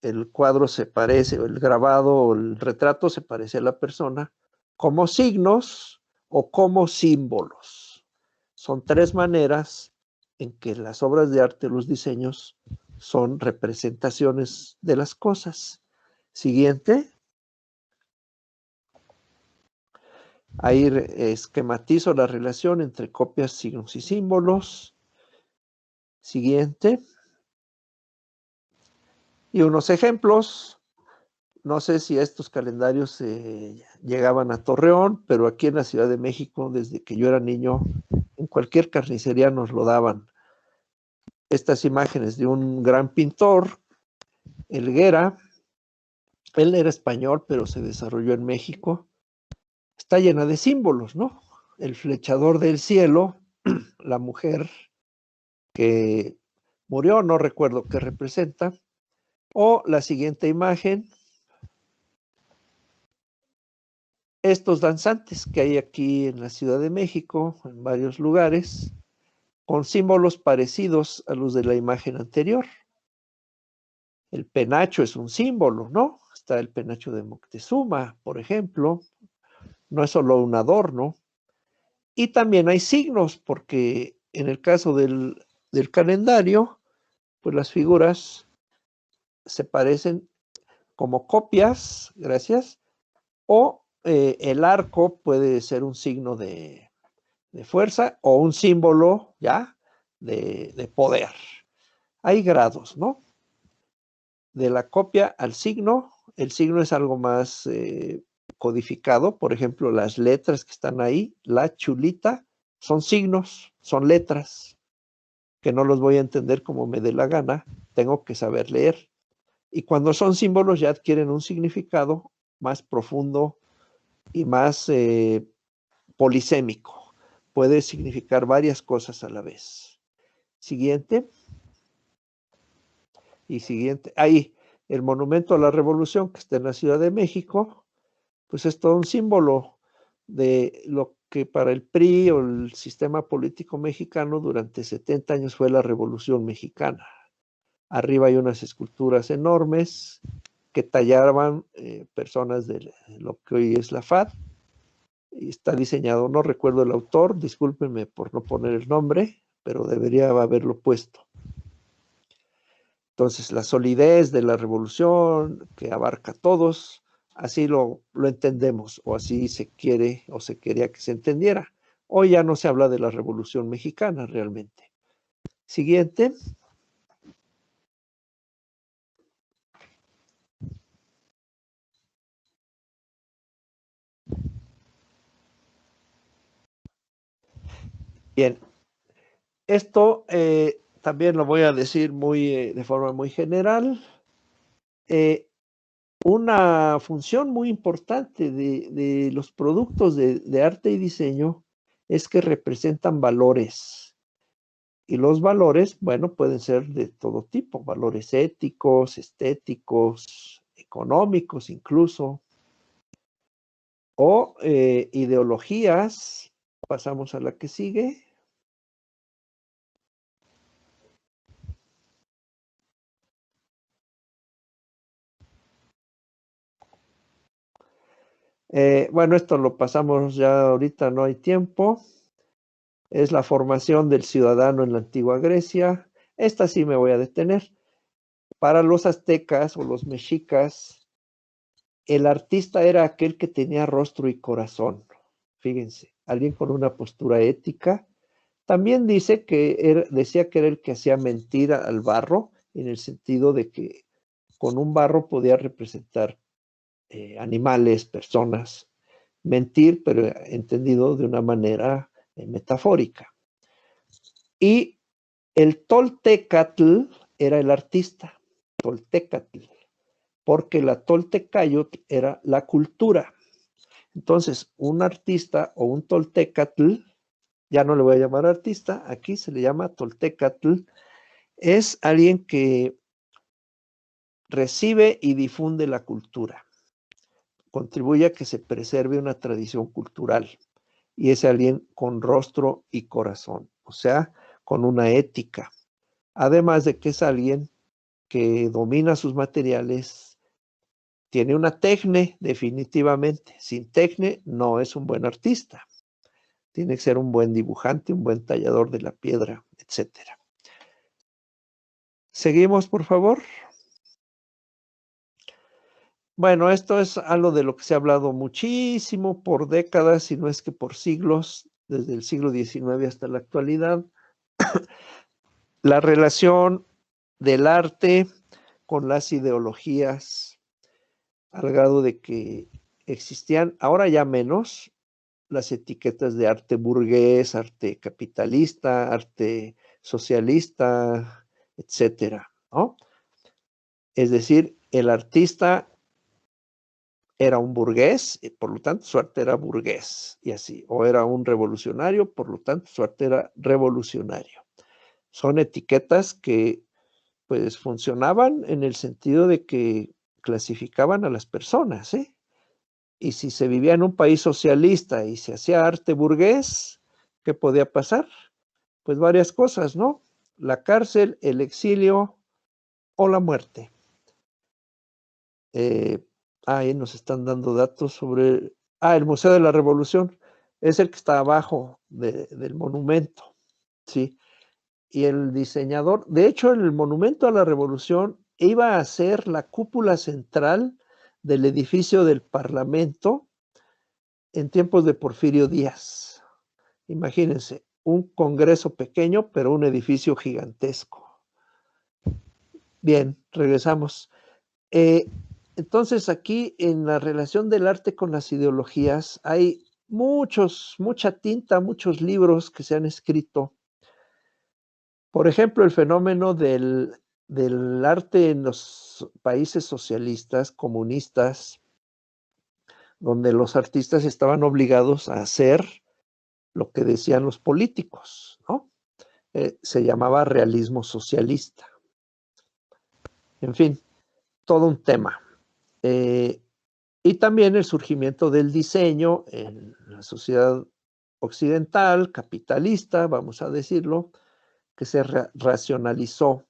el cuadro se parece, o el grabado o el retrato se parece a la persona, como signos o como símbolos. Son tres maneras en que las obras de arte, los diseños, son representaciones de las cosas. Siguiente. Ahí esquematizo la relación entre copias, signos y símbolos. Siguiente. Y unos ejemplos. No sé si estos calendarios llegaban a Torreón, pero aquí en la Ciudad de México, desde que yo era niño, en cualquier carnicería nos lo daban. Estas imágenes de un gran pintor, Helguera, él era español, pero se desarrolló en México. Está llena de símbolos, ¿no? El flechador del cielo, la mujer que murió, no recuerdo qué representa, o la siguiente imagen, estos danzantes que hay aquí en la Ciudad de México, en varios lugares, con símbolos parecidos a los de la imagen anterior. El penacho es un símbolo, ¿no? Está el penacho de Moctezuma, por ejemplo, no es solo un adorno. Y también hay signos, porque en el caso del calendario, pues las figuras se parecen como copias, gracias, o el arco puede ser un signo de fuerza o un símbolo, ¿ya? De poder. Hay grados, ¿no? De la copia al signo, el signo es algo más codificado, por ejemplo, las letras que están ahí, la chulita, son signos, son letras, que no los voy a entender como me dé la gana, tengo que saber leer. Y cuando son símbolos ya adquieren un significado más profundo y más polisémico. Puede significar varias cosas a la vez. Siguiente. Y siguiente. Ahí, el Monumento a la Revolución, que está en la Ciudad de México, pues es todo un símbolo de lo que para el PRI o el sistema político mexicano durante 70 años fue la Revolución Mexicana. Arriba hay unas esculturas enormes que tallaban personas de lo que hoy es la FAD. Y está diseñado, no recuerdo el autor, discúlpenme por no poner el nombre, pero debería haberlo puesto. Entonces, la solidez de la revolución que abarca a todos, así lo entendemos, o así se quiere o se quería que se entendiera. Hoy ya no se habla de la Revolución Mexicana realmente. Siguiente. Bien, esto también lo voy a decir de forma muy general. una función muy importante de los productos de arte y diseño es que representan valores. Y los valores, bueno, pueden ser de todo tipo, valores éticos, estéticos, económicos incluso, o ideologías. Pasamos a la que sigue. Bueno, esto lo pasamos ya ahorita, no hay tiempo. Es la formación del ciudadano en la antigua Grecia. Esta sí me voy a detener. Para los aztecas o los mexicas, el artista era aquel que tenía rostro y corazón. Fíjense, alguien con una postura ética. También decía que era el que hacía mentir al barro, en el sentido de que con un barro podía representar animales, personas. Mentir, pero entendido de una manera metafórica. Y el Toltecatl era el artista, Toltecatl, porque la Toltecayotl era la cultura. Entonces, un artista o un Toltecatl, ya no le voy a llamar artista, aquí se le llama Toltecatl, es alguien que recibe y difunde la cultura, contribuye a que se preserve una tradición cultural, y es alguien con rostro y corazón, o sea, con una ética, además de que es alguien que domina sus materiales, tiene una tecne definitivamente. Sin tecne no es un buen artista. Tiene que ser un buen dibujante, un buen tallador de la piedra, etc. Seguimos, por favor. Bueno, esto es algo de lo que se ha hablado muchísimo por décadas, si no es que por siglos, desde el siglo XIX hasta la actualidad. La relación del arte con las ideologías, al grado de que existían, ahora ya menos, las etiquetas de arte burgués, arte capitalista, arte socialista, etcétera, ¿no? Es decir, el artista era un burgués, y por lo tanto su arte era burgués, y así, o era un revolucionario, por lo tanto su arte era revolucionario. Son etiquetas que pues funcionaban en el sentido de que clasificaban a las personas, ¿eh? Y si se vivía en un país socialista y se hacía arte burgués, ¿qué podía pasar? Pues varias cosas, ¿no? La cárcel, el exilio o la muerte. Ahí nos están dando datos sobre... el Museo de la Revolución es el que está abajo del monumento, ¿sí? Y el diseñador, de hecho, el monumento a la Revolución iba a ser la cúpula central del edificio del Parlamento en tiempos de Porfirio Díaz. Imagínense, un congreso pequeño, pero un edificio gigantesco. Bien, regresamos. Entonces, aquí en la relación del arte con las ideologías hay mucha tinta, muchos libros que se han escrito. Por ejemplo, el fenómeno del arte en los países socialistas, comunistas, donde los artistas estaban obligados a hacer lo que decían los políticos, ¿no? Se llamaba realismo socialista. En fin, todo un tema. Y también el surgimiento del diseño en la sociedad occidental, capitalista, vamos a decirlo, que se racionalizó.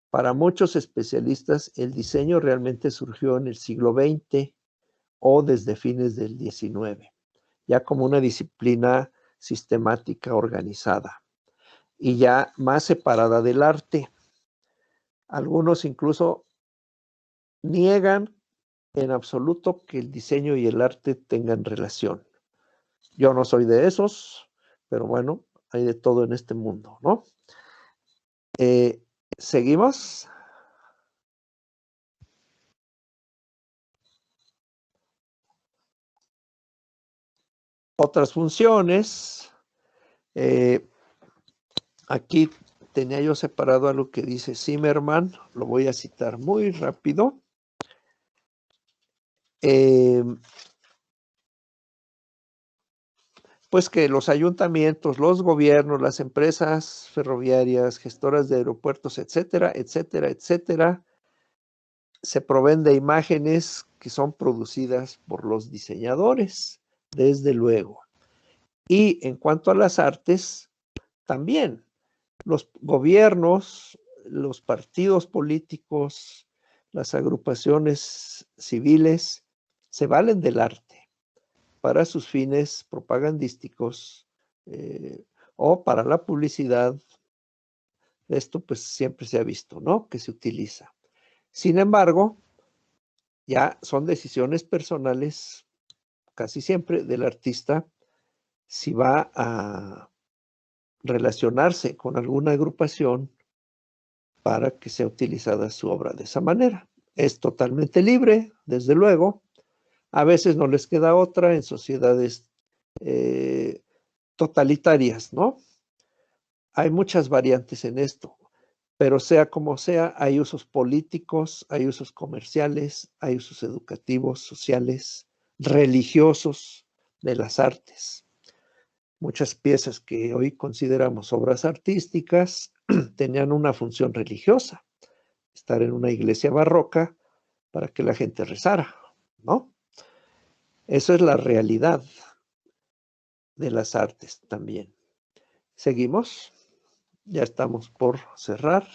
Para muchos especialistas, el diseño realmente surgió en el siglo XX o desde fines del XIX, ya como una disciplina sistemática organizada y ya más separada del arte. Algunos incluso niegan en absoluto que el diseño y el arte tengan relación. Yo no soy de esos, pero bueno, hay de todo en este mundo, ¿no? ¿Seguimos? Otras funciones. Aquí tenía yo separado algo que dice Zimmerman, lo voy a citar muy rápido. pues que los ayuntamientos, los gobiernos, las empresas ferroviarias, gestoras de aeropuertos, etcétera, etcétera, etcétera, se proveen de imágenes que son producidas por los diseñadores, desde luego. Y en cuanto a las artes, también los gobiernos, los partidos políticos, las agrupaciones civiles se valen del arte para sus fines propagandísticos o para la publicidad. Esto pues siempre se ha visto, ¿no? Que se utiliza. Sin embargo, ya son decisiones personales casi siempre del artista si va a relacionarse con alguna agrupación para que sea utilizada su obra de esa manera. Es totalmente libre, desde luego. A veces no les queda otra en sociedades totalitarias, ¿no? Hay muchas variantes en esto, pero sea como sea, hay usos políticos, hay usos comerciales, hay usos educativos, sociales, religiosos de las artes. Muchas piezas que hoy consideramos obras artísticas tenían una función religiosa, estar en una iglesia barroca para que la gente rezara, ¿no? Eso es la realidad de las artes también. Seguimos, ya estamos por cerrar.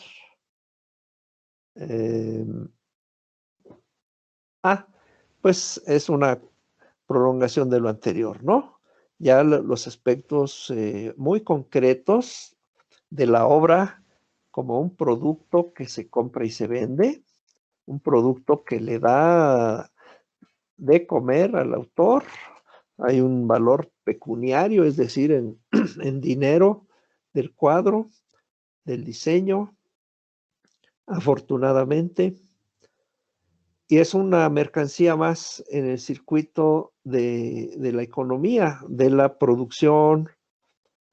Pues es una prolongación de lo anterior, ¿no? Ya los aspectos muy concretos de la obra como un producto que se compra y se vende, un producto que le da de comer al autor. Hay un valor pecuniario, es decir, en dinero del cuadro, del diseño, afortunadamente. Y es una mercancía más en el circuito de la economía, de la producción,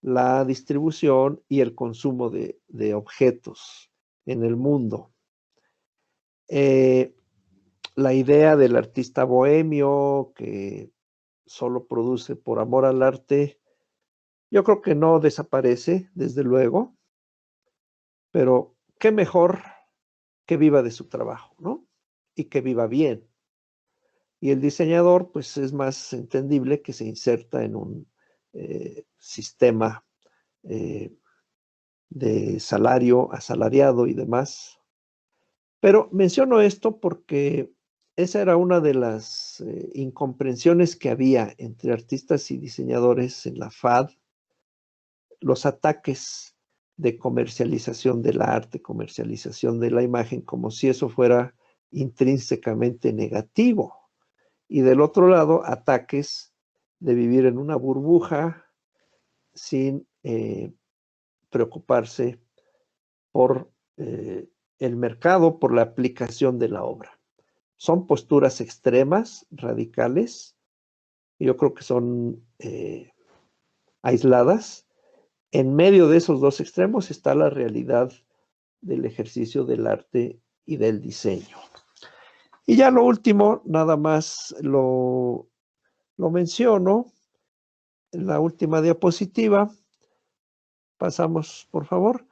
la distribución y el consumo de objetos en el mundo. La idea del artista bohemio que solo produce por amor al arte, yo creo que no desaparece, desde luego, pero qué mejor que viva de su trabajo, ¿no? Y que viva bien. Y el diseñador, pues es más entendible que se inserta en un sistema de salario, asalariado y demás. Pero menciono esto porque esa era una de las incomprensiones que había entre artistas y diseñadores en la FAD, los ataques de comercialización del arte, comercialización de la imagen, como si eso fuera intrínsecamente negativo. Y del otro lado, ataques de vivir en una burbuja sin preocuparse por el mercado, por la aplicación de la obra. Son posturas extremas, radicales, y yo creo que son aisladas. En medio de esos dos extremos está la realidad del ejercicio del arte y del diseño. Y ya lo último, nada más lo menciono, en la última diapositiva. Pasamos, por favor.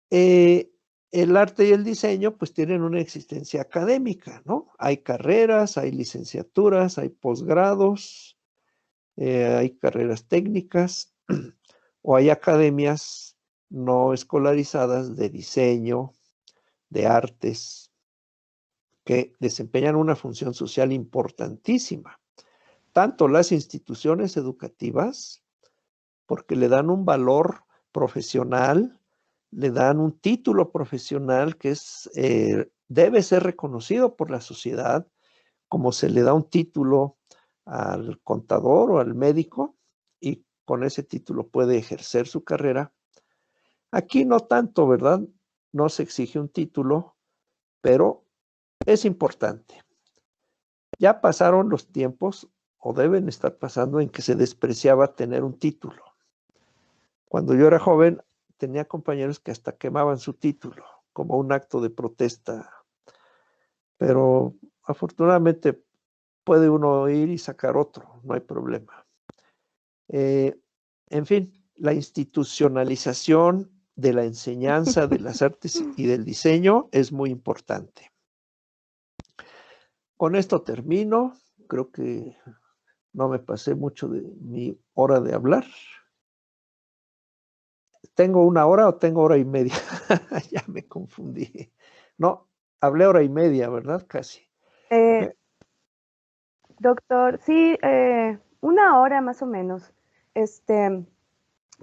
El arte y el diseño pues tienen una existencia académica, ¿no? Hay carreras, hay licenciaturas, hay posgrados, hay carreras técnicas o hay academias no escolarizadas de diseño, de artes, que desempeñan una función social importantísima. Tanto las instituciones educativas, porque le dan un valor profesional, le dan un título profesional que debe ser reconocido por la sociedad, como se le da un título al contador o al médico, y con ese título puede ejercer su carrera. Aquí no tanto, ¿verdad? No se exige un título, pero es importante. Ya pasaron los tiempos, o deben estar pasando, en que se despreciaba tener un título. Cuando yo era joven, tenía compañeros que hasta quemaban su título como un acto de protesta, pero afortunadamente puede uno ir y sacar otro, no hay problema. En fin, la institucionalización de la enseñanza de las artes y del diseño es muy importante. Con esto termino. Creo que no me pasé mucho de mi hora de hablar. ¿Tengo una hora o tengo hora y media? Ya me confundí. No, hablé hora y media, ¿verdad? Casi. Doctor, sí, 1 hora más o menos.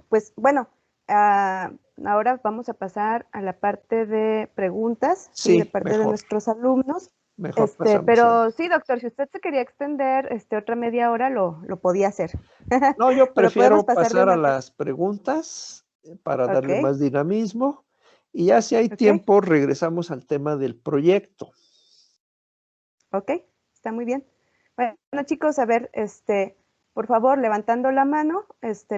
Pues bueno, ahora vamos a pasar a la parte de preguntas, sí, de Sí, parte de mejor. nuestros alumnos. Mejor pasamos. Pero sí, doctor, si usted se quería extender otra media hora, lo podía hacer. No, yo Pero podemos prefiero pasar de pasar a una. las preguntas para darle Ok, más dinamismo. Y ya si hay ok, tiempo, regresamos al tema del proyecto. ok, está muy bien. Bueno, chicos, a ver, por favor, levantando la mano,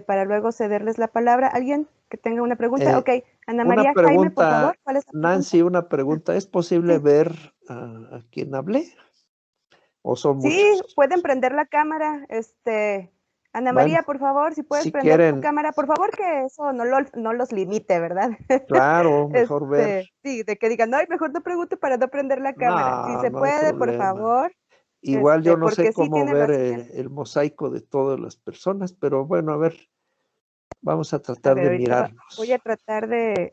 para luego cederles la palabra. ¿Alguien que tenga una pregunta? Ok, Ana Una María Jaime, por favor, pregunta, ¿cuál es la pregunta? Nancy, una pregunta. ¿Es posible Sí. ver a quien hablé? ¿O son Sí, muchos? pueden prender la cámara. Ana Bueno, María, por favor, si puedes si prender tu quieren, cámara, por favor, que eso no los limite, ¿verdad? claro, mejor ver. Sí, de que digan, no, mejor no pregunte para no prender la cámara. Si No, se no hay puede, por problema. favor, Igual yo no sé porque sí cómo tiene ver razón. el mosaico de todas las personas, pero bueno, a ver, vamos a A tratar ver, de ahorita voy a mirarnos. tratar de,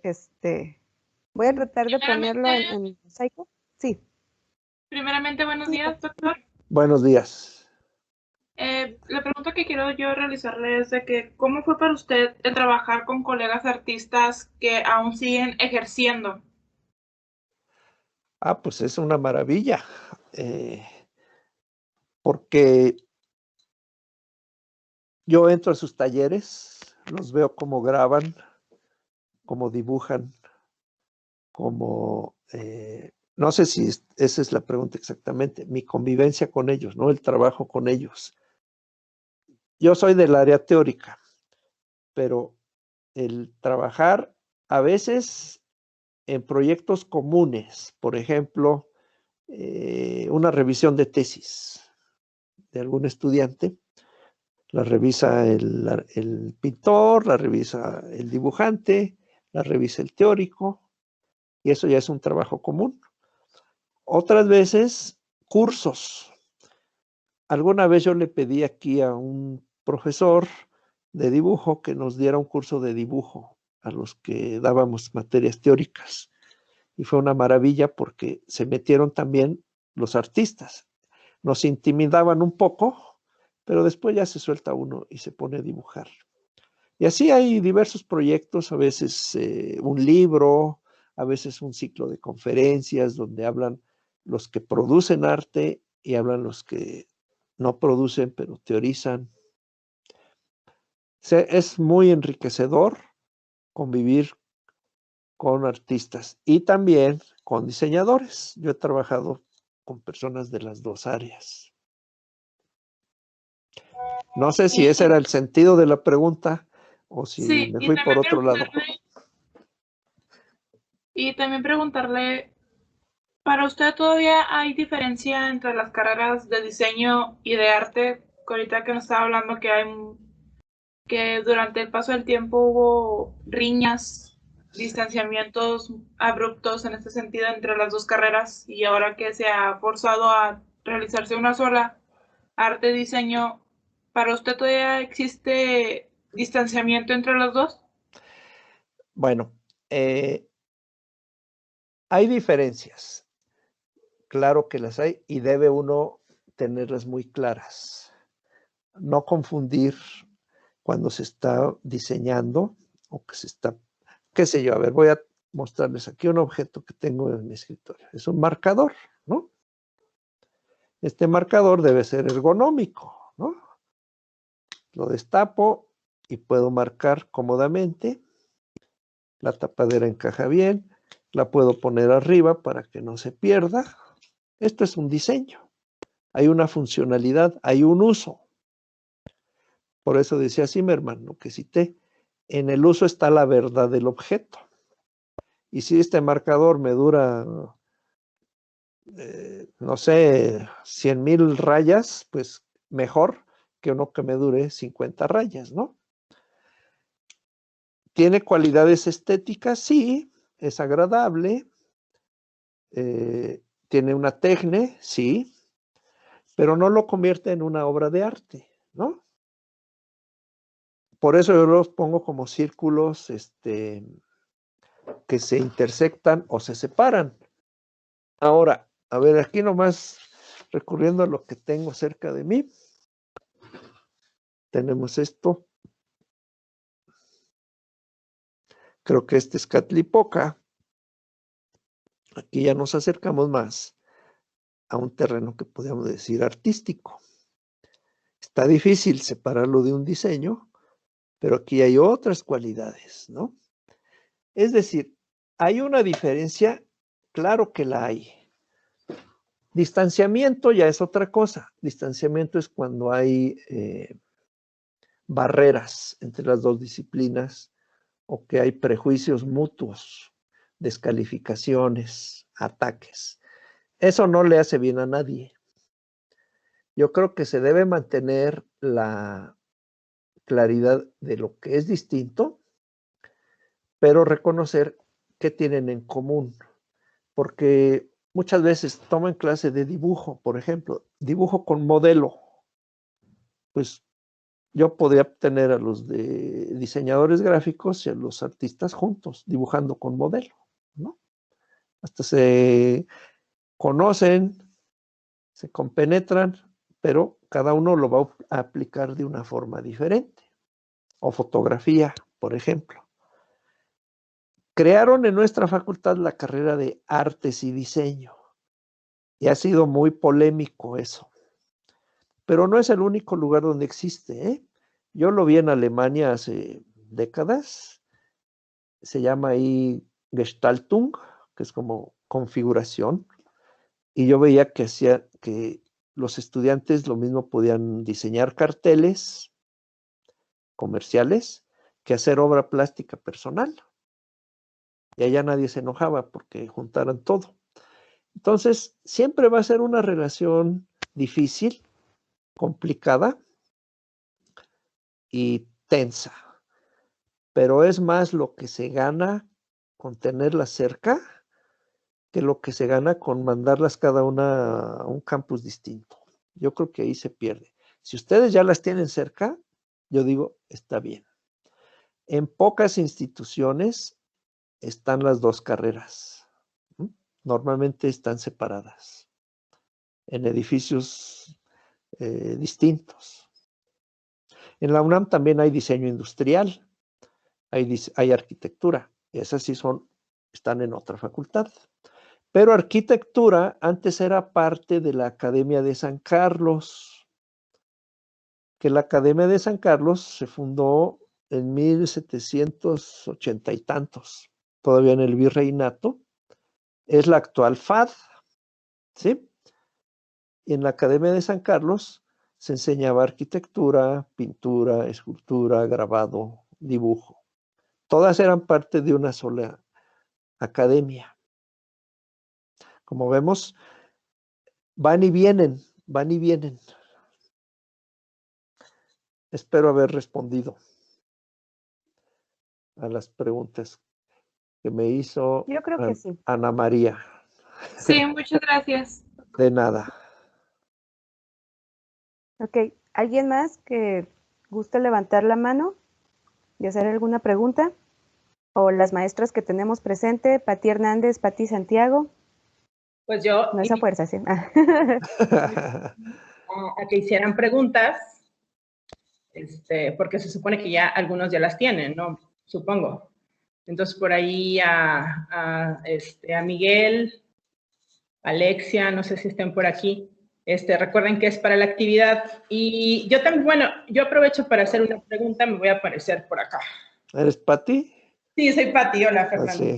ponerlo en mosaico. Sí. Primeramente, buenos Sí. días, doctor. Buenos días. La pregunta que quiero yo realizarle es de que, ¿cómo fue para usted el trabajar con colegas artistas que aún siguen ejerciendo? Pues es una maravilla, porque yo entro a sus talleres, los veo cómo graban, cómo dibujan, cómo, no sé si esa es la pregunta exactamente, mi convivencia con ellos, ¿no? El trabajo con ellos. Yo soy del área teórica, pero el trabajar a veces en proyectos comunes, por ejemplo, una revisión de tesis de algún estudiante, la revisa el pintor, la revisa el dibujante, la revisa el teórico, y eso ya es un trabajo común. Otras veces, cursos. Alguna vez yo le pedí aquí a un profesor de dibujo que nos diera un curso de dibujo a los que dábamos materias teóricas. Y fue una maravilla porque se metieron también los artistas. Nos intimidaban un poco, pero después ya se suelta uno y se pone a dibujar. Y así hay diversos proyectos, a veces un libro, a veces un ciclo de conferencias donde hablan los que producen arte y hablan los que no producen, pero teorizan. Es muy enriquecedor convivir con artistas y también con diseñadores. Yo he trabajado con personas de las dos áreas. No sé si ese era el sentido de la pregunta o si Sí, me fui por otro lado. y también preguntarle, ¿para usted todavía hay diferencia entre las carreras de diseño y de arte? Que ahorita que nos estaba hablando que durante el paso del tiempo hubo riñas, distanciamientos abruptos en este sentido entre las dos carreras y ahora que se ha forzado a realizarse una sola, arte-diseño, ¿para usted todavía existe distanciamiento entre los dos? Bueno, hay diferencias. Claro que las hay y debe uno tenerlas muy claras. No confundir cuando se está diseñando o que se está, qué sé yo, a ver, voy a mostrarles aquí un objeto que tengo en mi escritorio. Es un marcador, ¿no? Este marcador debe ser ergonómico, ¿no? Lo destapo y puedo marcar cómodamente. La tapadera encaja bien. La puedo poner arriba para que no se pierda. Esto es un diseño. Hay una funcionalidad, hay un uso. Por eso decía Zimmerman, lo que cité, en el uso está la verdad del objeto. Y si este marcador me dura no sé, 100,000 rayas, pues mejor que uno que me dure 50 rayas, ¿no? ¿Tiene cualidades estéticas? Sí, es agradable. Tiene una técnica, sí, pero no lo convierte en una obra de arte, ¿no? Por eso yo los pongo como círculos que se intersectan o se separan. Ahora, a ver, aquí nomás recurriendo a lo que tengo cerca de mí, tenemos esto. Creo que este es Catlipoca. Aquí ya nos acercamos más a un terreno que podríamos decir artístico. Está difícil separarlo de un diseño, pero aquí hay otras cualidades, ¿no? Es decir, hay una diferencia, claro que la hay. Distanciamiento ya es otra cosa. Distanciamiento es cuando hay barreras entre las dos disciplinas o que hay prejuicios mutuos, descalificaciones, ataques. Eso no le hace bien a nadie. Yo creo que se debe mantener la claridad de lo que es distinto, pero reconocer qué tienen en común. Porque muchas veces toman clase de dibujo, por ejemplo, dibujo con modelo. Pues yo podría tener a los de diseñadores gráficos y a los artistas juntos, dibujando con modelo, ¿no? Hasta se conocen, se compenetran, pero cada uno lo va a aplicar de una forma diferente. O fotografía, por ejemplo. Crearon en nuestra facultad la carrera de artes y diseño. Y ha sido muy polémico eso. Pero no es el único lugar donde existe, ¿eh? Yo lo vi en Alemania hace décadas. Se llama ahí Gestaltung, que es como configuración. Y yo veía que hacía que los estudiantes lo mismo podían diseñar carteles comerciales que hacer obra plástica personal. Y allá nadie se enojaba porque juntaran todo. Entonces, siempre va a ser una relación difícil, complicada y tensa. Pero es más lo que se gana con tenerlas cerca que lo que se gana con mandarlas cada una a un campus distinto. Yo creo que ahí se pierde. Si ustedes ya las tienen cerca, yo digo, está bien. En pocas instituciones están las dos carreras. Normalmente están separadas en edificios distintos. En la UNAM también hay diseño industrial, hay arquitectura. Esas sí están en otra facultad. Pero arquitectura antes era parte de la Academia de San Carlos, que la Academia de San Carlos se fundó en 1780 y tantos, todavía en el virreinato. Es la actual FAD, ¿sí? Y en la Academia de San Carlos se enseñaba arquitectura, pintura, escultura, grabado, dibujo. Todas eran parte de una sola academia. Como vemos, van y vienen, van y vienen. Espero haber respondido a las preguntas que me hizo Yo creo que sí. Ana María. Sí, muchas gracias. De nada. Ok, ¿alguien más que guste levantar la mano y hacer alguna pregunta? O las maestras que tenemos presente, Pati Hernández, Pati Santiago. Pues yo No es a fuerza, sí. a que hicieran preguntas, porque se supone que ya algunos ya las tienen, ¿no? Supongo. Entonces, por ahí a Miguel, Alexia, no sé si estén por aquí. Recuerden que es para la actividad. Y yo también, bueno, yo aprovecho para hacer una pregunta, me voy a aparecer por acá. ¿Eres Pati? Sí, soy Pati, hola Fernando. Sí.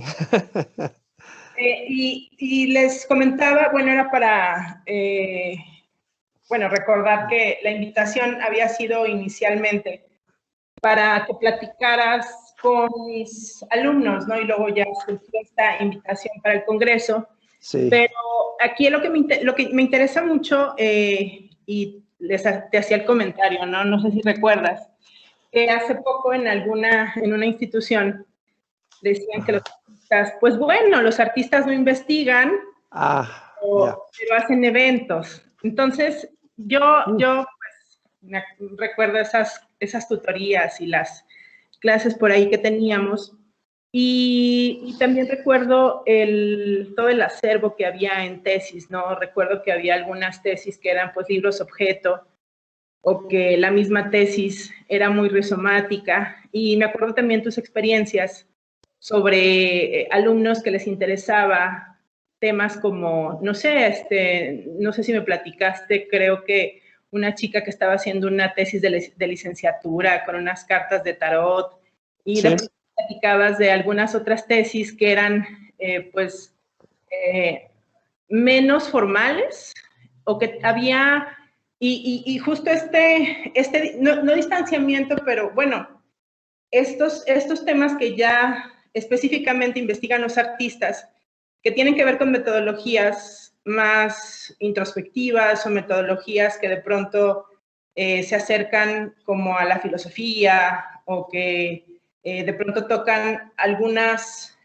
Y les comentaba, bueno, era para, recordar que la invitación había sido inicialmente para que platicaras con mis alumnos, ¿no? Y luego ya surgió esta invitación para el Congreso. Sí. Pero aquí lo que me interesa mucho, y te hacía el comentario, ¿no? No sé si recuerdas, que hace poco en una institución decían que los artistas, pues bueno, los artistas no investigan, pero hacen eventos. Entonces, yo pues, recuerdo esas tutorías y las clases por ahí que teníamos. Y también recuerdo todo el acervo que había en tesis, ¿no? Recuerdo que había algunas tesis que eran pues libros objeto, o que la misma tesis era muy rizomática. Y me acuerdo también tus experiencias sobre alumnos que les interesaba temas como, no sé, no sé si me platicaste, creo que una chica que estaba haciendo una tesis de licenciatura con unas cartas de tarot, y Sí. de platicabas de algunas otras tesis que eran, menos formales, o que había, y justo no distanciamiento, pero bueno, estos temas que ya específicamente investigan los artistas, que tienen que ver con metodologías más introspectivas o metodologías que de pronto se acercan como a la filosofía, o que de pronto tocan algunos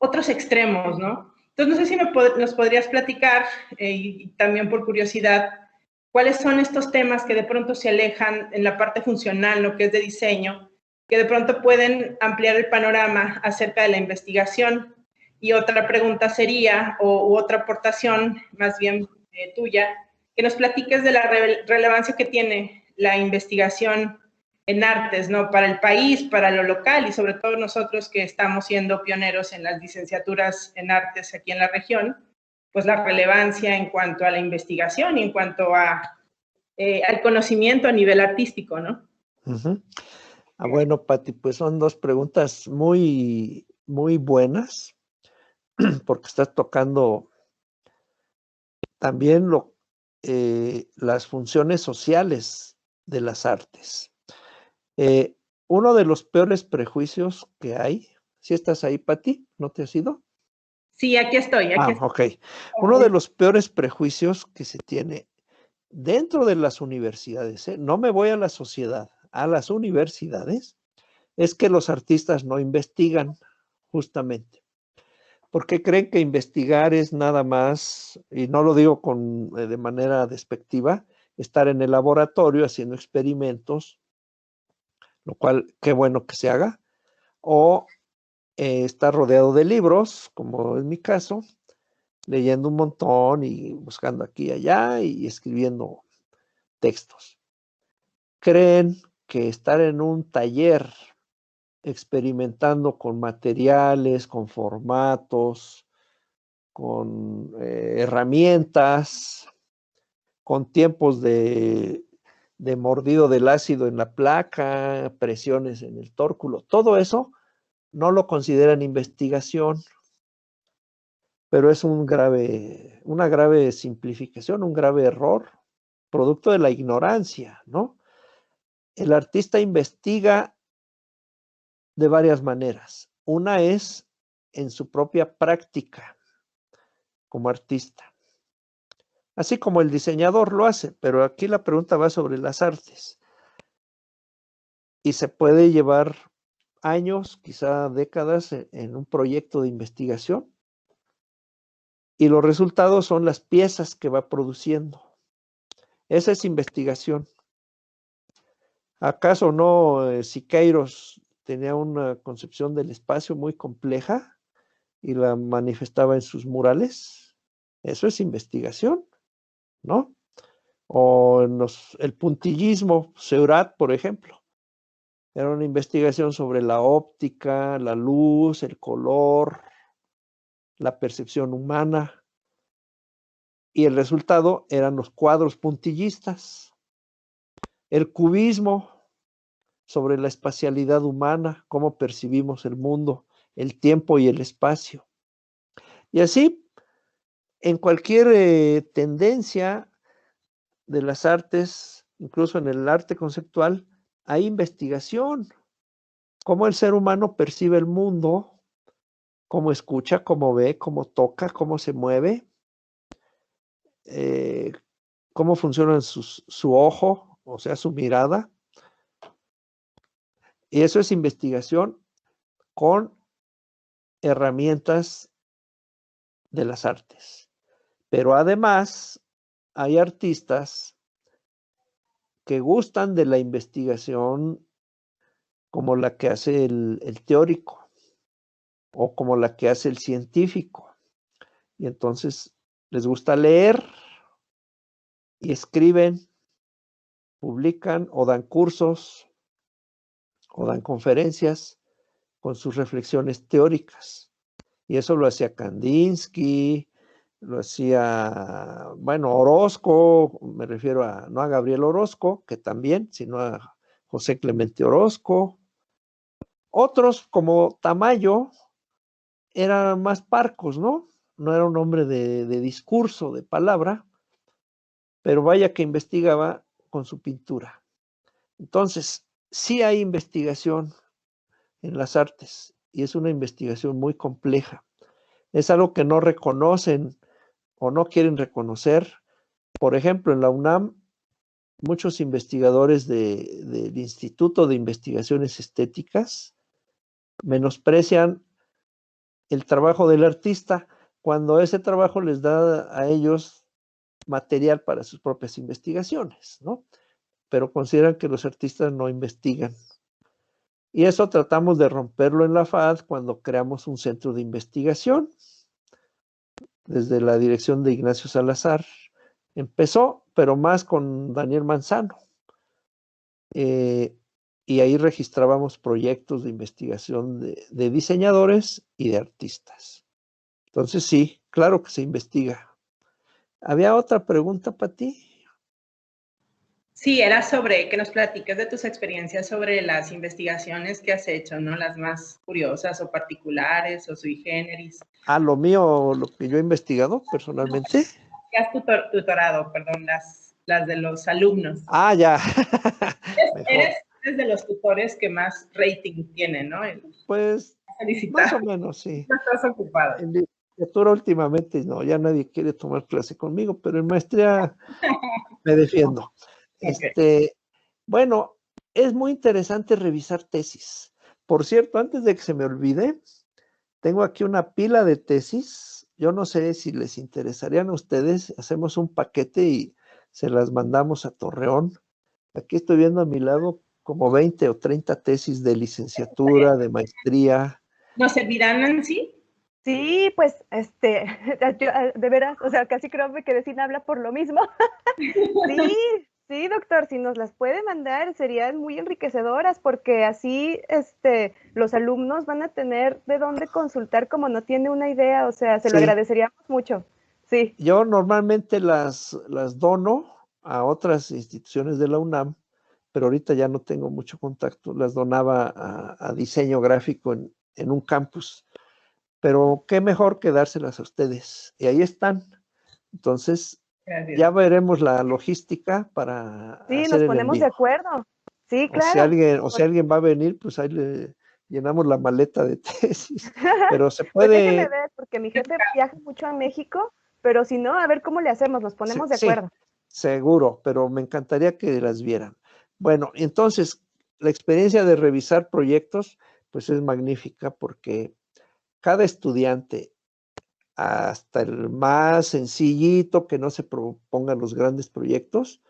otros extremos, ¿no? Entonces, no sé si nos podrías platicar, y también por curiosidad, cuáles son estos temas que de pronto se alejan en la parte funcional, lo que es de diseño, que de pronto pueden ampliar el panorama acerca de la investigación. Y otra pregunta sería, u otra aportación más bien tuya, que nos platiques de la relevancia que tiene la investigación en artes, ¿no? Para el país, para lo local, y sobre todo nosotros que estamos siendo pioneros en las licenciaturas en artes aquí en la región, pues la relevancia en cuanto a la investigación y en cuanto al conocimiento a nivel artístico, ¿no? Bueno, Pati, pues son dos preguntas muy, muy buenas, porque estás tocando también las funciones sociales de las artes. Uno de los peores prejuicios que hay, ¿sí estás ahí, Pati? ¿No te has ido? Sí, aquí estoy. Ok. Uno de los peores prejuicios que se tiene dentro de las universidades, no me voy a la sociedad, a las universidades, es que los artistas no investigan, justamente. Porque creen que investigar es nada más, y no lo digo de manera despectiva, estar en el laboratorio haciendo experimentos, lo cual qué bueno que se haga, o estar rodeado de libros, como es mi caso, leyendo un montón y buscando aquí y allá y escribiendo textos. Creen que estar en un taller experimentando con materiales, con formatos, con herramientas, con tiempos de mordido del ácido en la placa, presiones en el tórculo, todo eso no lo consideran investigación, pero es una grave simplificación, un grave error, producto de la ignorancia, ¿no? El artista investiga de varias maneras. Una es en su propia práctica como artista, así como el diseñador lo hace, pero aquí la pregunta va sobre las artes. Y se puede llevar años, quizá décadas, en un proyecto de investigación, y los resultados son las piezas que va produciendo. Esa es investigación. ¿Acaso no Siqueiros tenía una concepción del espacio muy compleja y la manifestaba en sus murales? Eso es investigación, ¿no? O el puntillismo, Seurat, por ejemplo. Era una investigación sobre la óptica, la luz, el color, la percepción humana, y el resultado eran los cuadros puntillistas. El cubismo, sobre la espacialidad humana, cómo percibimos el mundo, el tiempo y el espacio. Y así, en cualquier tendencia de las artes, incluso en el arte conceptual, hay investigación. Cómo el ser humano percibe el mundo, cómo escucha, cómo ve, cómo toca, cómo se mueve, cómo funciona su ojo, o sea, su mirada. Y eso es investigación con herramientas de las artes. Pero además hay artistas que gustan de la investigación como la que hace el teórico o como la que hace el científico. Y entonces les gusta leer y escriben, publican o dan cursos o dan conferencias con sus reflexiones teóricas. Y eso lo hacía Kandinsky, lo hacía, bueno, Orozco, me refiero no a Gabriel Orozco, que también, sino a José Clemente Orozco. Otros, como Tamayo, eran más parcos, ¿no? No era un hombre de discurso, de palabra, pero vaya que investigaba con su pintura. Entonces, sí hay investigación en las artes y es una investigación muy compleja. Es algo que no reconocen o no quieren reconocer. Por ejemplo, en la UNAM, muchos investigadores del Instituto de Investigaciones Estéticas menosprecian el trabajo del artista cuando ese trabajo les da a ellos material para sus propias investigaciones, ¿no? Pero consideran que los artistas no investigan. Y eso tratamos de romperlo en la FAD cuando creamos un centro de investigación. Desde la dirección de Ignacio Salazar empezó, pero más con Daniel Manzano. Y ahí registrábamos proyectos de investigación de diseñadores y de artistas. Entonces sí, claro que se investiga. ¿Había otra pregunta para ti? Sí, era sobre que nos platiques de tus experiencias sobre las investigaciones que has hecho, ¿no? Las más curiosas o particulares o sui generis. Lo mío, lo que yo he investigado personalmente. ¿Qué has tutorado? Perdón, las de los alumnos. Ya. Eres de los tutores que más rating tiene, ¿no? Pues, más o menos, sí. No estás ocupado. En literatura últimamente no, ya nadie quiere tomar clase conmigo, pero en maestría me defiendo. Okay. Bueno, es muy interesante revisar tesis. Por cierto, antes de que se me olvide, tengo aquí una pila de tesis. Yo no sé si les interesarían a ustedes. Hacemos un paquete y se las mandamos a Torreón. Aquí estoy viendo a mi lado como 20 o 30 tesis de licenciatura, de maestría. ¿Nos servirán, Nancy? Sí, pues, de veras, o sea, casi creo que me quedé sin habla por lo mismo. Sí, doctor, si nos las puede mandar, serían muy enriquecedoras, porque así, los alumnos van a tener de dónde consultar como no tiene una idea, o sea, se lo agradeceríamos mucho. Sí. Yo normalmente las dono a otras instituciones de la UNAM, pero ahorita ya no tengo mucho contacto. Las donaba a diseño gráfico en un campus. Pero qué mejor que dárselas a ustedes. Y ahí están. Entonces, gracias. Ya veremos la logística para hacer nos ponemos de acuerdo. Sí, claro. Si alguien va a venir, pues ahí le llenamos la maleta de tesis. Pero se puede... Pues déjeme ver, porque mi jefe viaja mucho a México, pero si no, a ver cómo le hacemos, nos ponemos de acuerdo. Sí, seguro, pero me encantaría que las vieran. Bueno, entonces, la experiencia de revisar proyectos, pues es magnífica porque cada estudiante, hasta el más sencillito que no se propongan los grandes proyectos,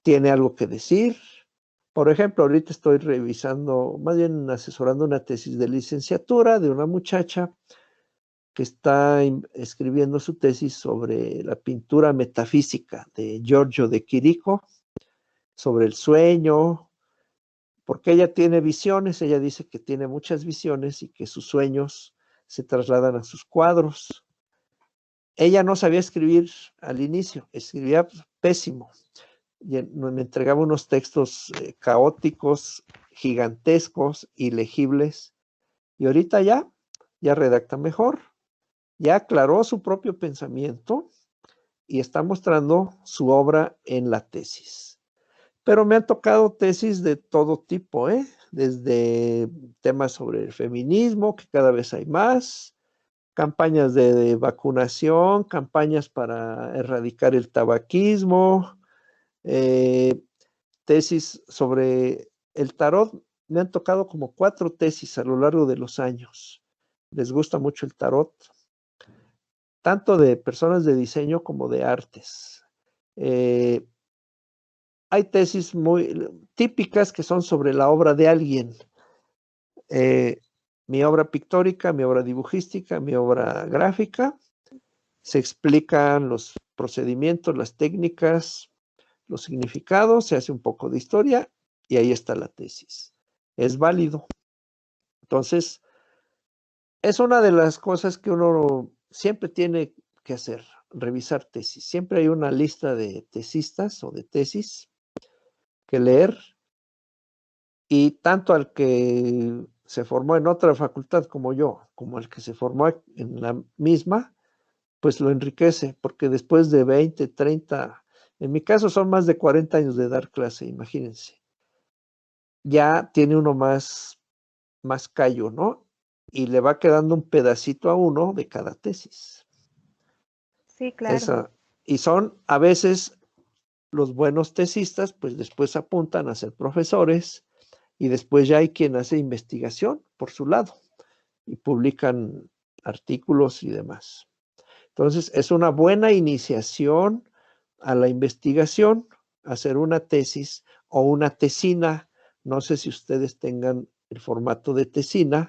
tiene algo que decir. Por ejemplo, ahorita estoy revisando, más bien asesorando una tesis de licenciatura de una muchacha que está escribiendo su tesis sobre la pintura metafísica de Giorgio de Chirico, sobre el sueño, porque ella tiene visiones, ella dice que tiene muchas visiones y que sus sueños se trasladan a sus cuadros. Ella no sabía escribir al inicio, escribía pésimo. Y me entregaba unos textos caóticos, gigantescos, ilegibles. Y ahorita ya redacta mejor. Ya aclaró su propio pensamiento y está mostrando su obra en la tesis. Pero me han tocado tesis de todo tipo, desde temas sobre el feminismo, que cada vez hay más, campañas de vacunación, campañas para erradicar el tabaquismo, tesis sobre el tarot. Me han tocado como 4 tesis a lo largo de los años. Les gusta mucho el tarot, tanto de personas de diseño como de artes. Hay tesis muy típicas que son sobre la obra de alguien. Mi obra pictórica, mi obra dibujística, mi obra gráfica. Se explican los procedimientos, las técnicas, los significados, se hace un poco de historia y ahí está la tesis. Es válido. Entonces, es una de las cosas que uno siempre tiene que hacer, revisar tesis. Siempre hay una lista de tesistas o de tesis que leer, y tanto al que se formó en otra facultad como yo, como al que se formó en la misma, pues lo enriquece, porque después de 20, 30, en mi caso son más de 40 años de dar clase, imagínense. Ya tiene uno más callo, ¿no? Y le va quedando un pedacito a uno de cada tesis. Sí, claro. Y son a veces los buenos tesistas, pues después apuntan a ser profesores, y después ya hay quien hace investigación por su lado y publican artículos y demás. Entonces, es una buena iniciación a la investigación, hacer una tesis o una tesina. No sé si ustedes tengan el formato de tesina,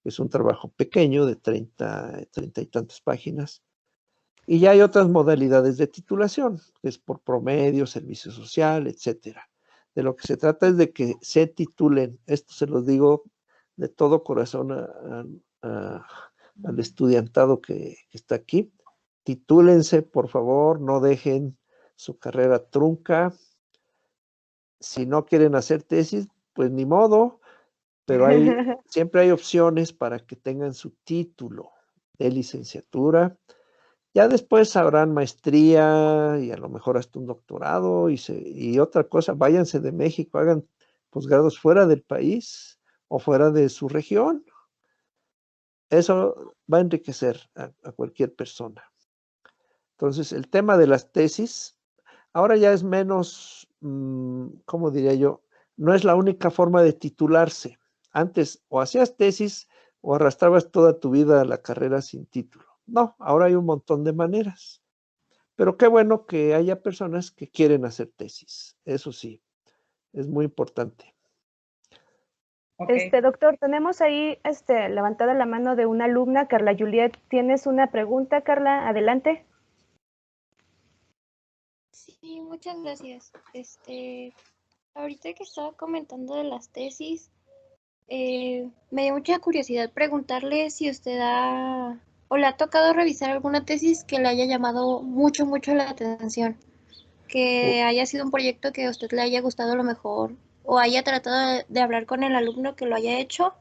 que es un trabajo pequeño de 30 y tantas páginas. Y ya hay otras modalidades de titulación, que es por promedio, servicio social, etcétera. De lo que se trata es de que se titulen. Esto se los digo de todo corazón al estudiantado que está aquí. Titúlense, por favor, no dejen su carrera trunca. Si no quieren hacer tesis, pues ni modo, pero siempre hay opciones para que tengan su título de licenciatura. Ya después habrán maestría y a lo mejor hasta un doctorado y otra cosa. Váyanse de México, hagan posgrados fuera del país o fuera de su región. Eso va a enriquecer a cualquier persona. Entonces, el tema de las tesis ahora ya es menos, ¿cómo diría yo? No es la única forma de titularse. Antes o hacías tesis o arrastrabas toda tu vida a la carrera sin título. No, ahora hay un montón de maneras. Pero qué bueno que haya personas que quieren hacer tesis. Eso sí, es muy importante. Okay. Doctor, tenemos ahí levantada la mano de una alumna, Carla Juliet. ¿Tienes una pregunta, Carla? Adelante. Sí, muchas gracias. Ahorita que estaba comentando de las tesis, me dio mucha curiosidad preguntarle si usted o le ha tocado revisar alguna tesis que le haya llamado mucho, mucho la atención, que haya sido un proyecto que a usted le haya gustado a lo mejor, o haya tratado de hablar con el alumno que lo haya hecho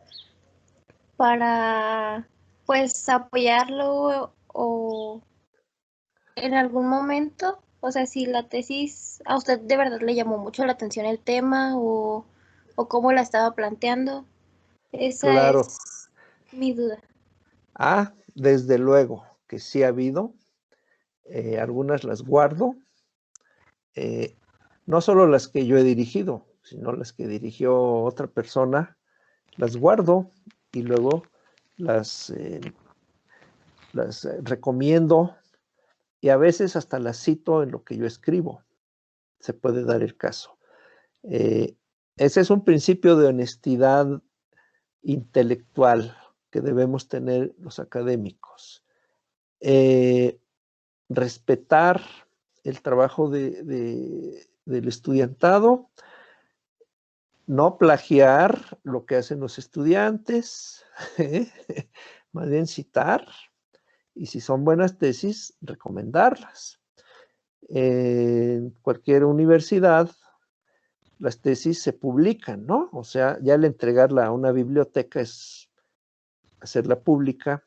para, pues, apoyarlo o en algún momento. O sea, si la tesis a usted de verdad le llamó mucho la atención el tema o cómo la estaba planteando. Esa Claro. es mi duda. Desde luego que sí ha habido. Algunas las guardo. No solo las que yo he dirigido, sino las que dirigió otra persona, las guardo y luego las recomiendo, y a veces hasta las cito en lo que yo escribo. Se puede dar el caso. Ese es un principio de honestidad intelectual que debemos tener los académicos. Respetar el trabajo del estudiantado, no plagiar lo que hacen los estudiantes, más bien citar, y si son buenas tesis, recomendarlas. En cualquier universidad, las tesis se publican, ¿no? O sea, ya al entregarla a una biblioteca es hacerla pública,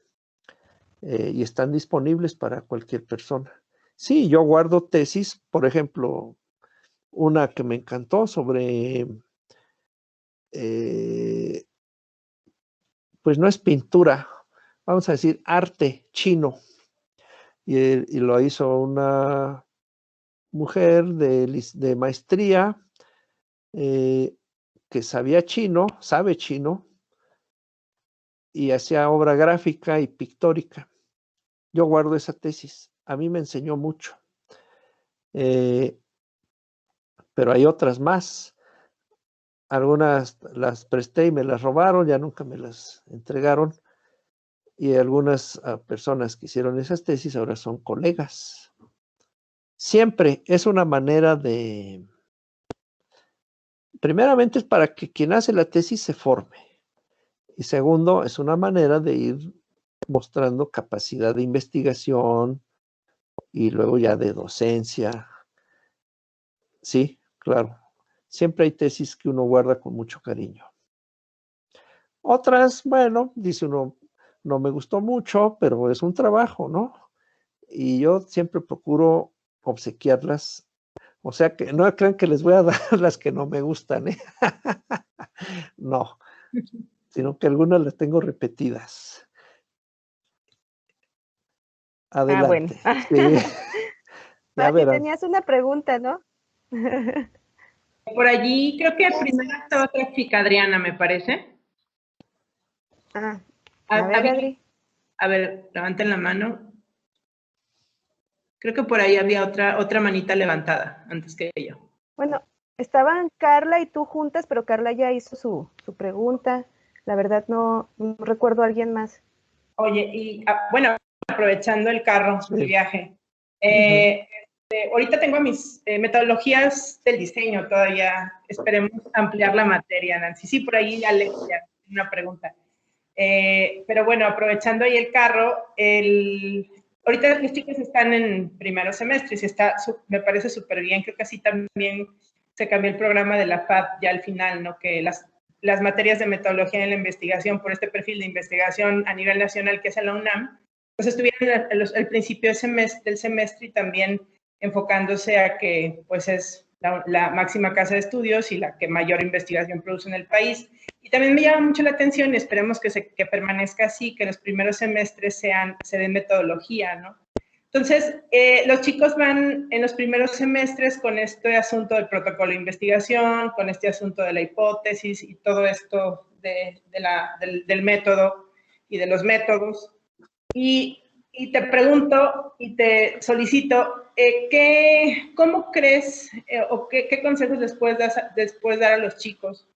y están disponibles para cualquier persona. Sí, yo guardo tesis, por ejemplo, una que me encantó sobre pues no es pintura, vamos a decir arte chino. Y lo hizo una mujer de maestría que sabe chino, y hacía obra gráfica y pictórica. Yo guardo esa tesis. A mí me enseñó mucho. Pero hay otras más. Algunas las presté y me las robaron, ya nunca me las entregaron. Y algunas personas que hicieron esas tesis ahora son colegas. Siempre es una manera de... Primeramente es para que quien hace la tesis se forme. Y segundo, es una manera de ir mostrando capacidad de investigación y luego ya de docencia. Sí, claro. Siempre hay tesis que uno guarda con mucho cariño. Otras, bueno, dice uno, no me gustó mucho, pero es un trabajo, ¿no? Y yo siempre procuro obsequiarlas. O sea que no crean que les voy a dar las que no me gustan, ¿eh? No, sino que algunas las tengo repetidas. Bueno. Adelante. Sí, ya Pati, verán. tenías una pregunta, ¿no? Por allí creo que primero estaba otra chica, Adriana, me parece. A ver, Adri. A ver, levanten la mano. Creo que por ahí había otra manita levantada antes que yo. Bueno, estaban Carla y tú juntas, pero Carla ya hizo su pregunta. La verdad no recuerdo a alguien más. Oye, y bueno, aprovechando el carro de viaje, ahorita tengo mis metodologías del diseño todavía. Esperemos ampliar la materia, Nancy. Sí, por ahí Alexia, una pregunta. Pero bueno, aprovechando ahí el carro, ahorita los chicos están en primeros semestres y me parece súper bien. Creo que así también se cambió el programa de la FAD ya al final, ¿no? Que las materias de metodología en la investigación, por este perfil de investigación a nivel nacional que es la UNAM, pues estuvieron al principio del semestre y también enfocándose a que pues es la máxima casa de estudios y la que mayor investigación produce en el país. Y también me llama mucho la atención y esperemos que permanezca así, que los primeros semestres se den metodología, ¿no? Entonces, los chicos van en los primeros semestres con este asunto del protocolo de investigación, con este asunto de la hipótesis y todo esto del método y de los métodos. Y te pregunto y te solicito, ¿cómo crees o qué consejos después dar a los chicos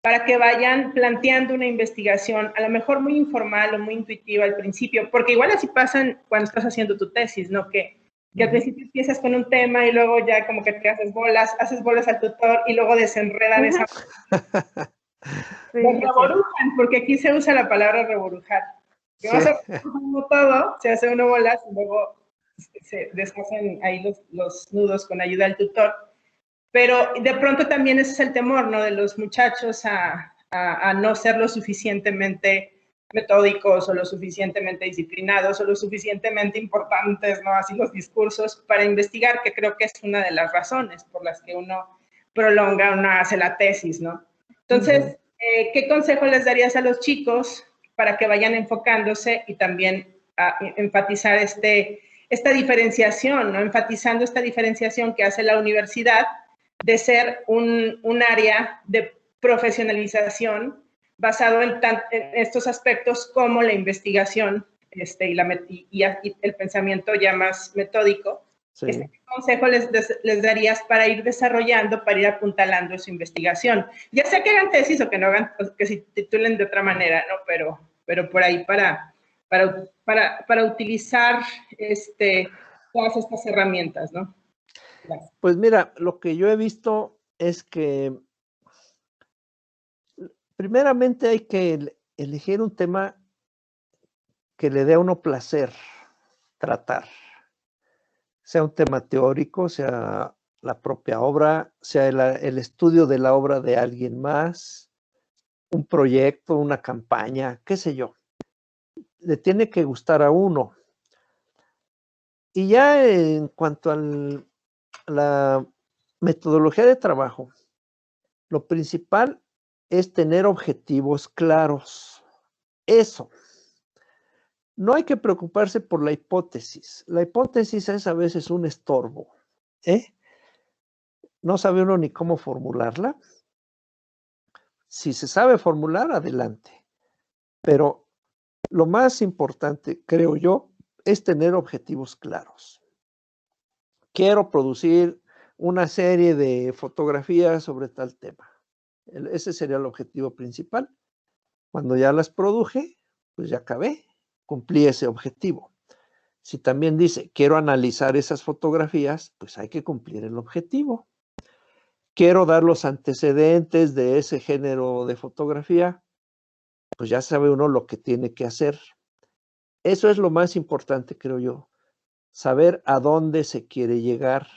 para que vayan planteando una investigación, a lo mejor muy informal o muy intuitiva al principio? Porque igual así pasan cuando estás haciendo tu tesis, ¿no? Que al principio empiezas con un tema y luego ya como que te haces bolas al tutor y luego desenredan esa... Sí, Reborujan, porque aquí se usa la palabra reborujar. Que sí. Como todo, se hace uno bolas y luego se deshacen ahí los nudos con ayuda del tutor. Pero de pronto también ese es el temor, ¿no? De los muchachos a no ser lo suficientemente metódicos o lo suficientemente disciplinados o lo suficientemente importantes, ¿no? Así los discursos para investigar, que creo que es una de las razones por las que uno prolonga, uno hace la tesis, ¿no? Entonces, ¿qué consejo les darías a los chicos para que vayan enfocándose y también a enfatizar esta diferenciación, ¿no? Enfatizando esta diferenciación que hace la universidad de ser un área de profesionalización basado en estos aspectos como la investigación y el pensamiento ya más metódico. Sí. ¿Qué consejo les darías para ir desarrollando, para ir apuntalando su investigación? Ya sea que hagan tesis o que no hagan, que se titulen de otra manera, ¿no? Pero por ahí para utilizar todas estas herramientas, ¿no? Gracias. Pues mira, lo que yo he visto es que primeramente hay que elegir un tema que le dé a uno placer tratar, sea un tema teórico, sea la propia obra, sea el estudio de la obra de alguien más, un proyecto, una campaña, qué sé yo. Le tiene que gustar a uno. Y ya en cuanto a la metodología de trabajo, lo principal es tener objetivos claros. Eso. No hay que preocuparse por la hipótesis. La hipótesis es a veces un estorbo, ¿eh? No sabe uno ni cómo formularla. Si se sabe formular, adelante. Pero lo más importante, creo yo, es tener objetivos claros. Quiero producir una serie de fotografías sobre tal tema. Ese sería el objetivo principal. Cuando ya las produje, pues ya acabé, cumplí ese objetivo. Si también dice, quiero analizar esas fotografías, pues hay que cumplir el objetivo. Quiero dar los antecedentes de ese género de fotografía, pues ya sabe uno lo que tiene que hacer. Eso es lo más importante, creo yo, saber a dónde se quiere llegar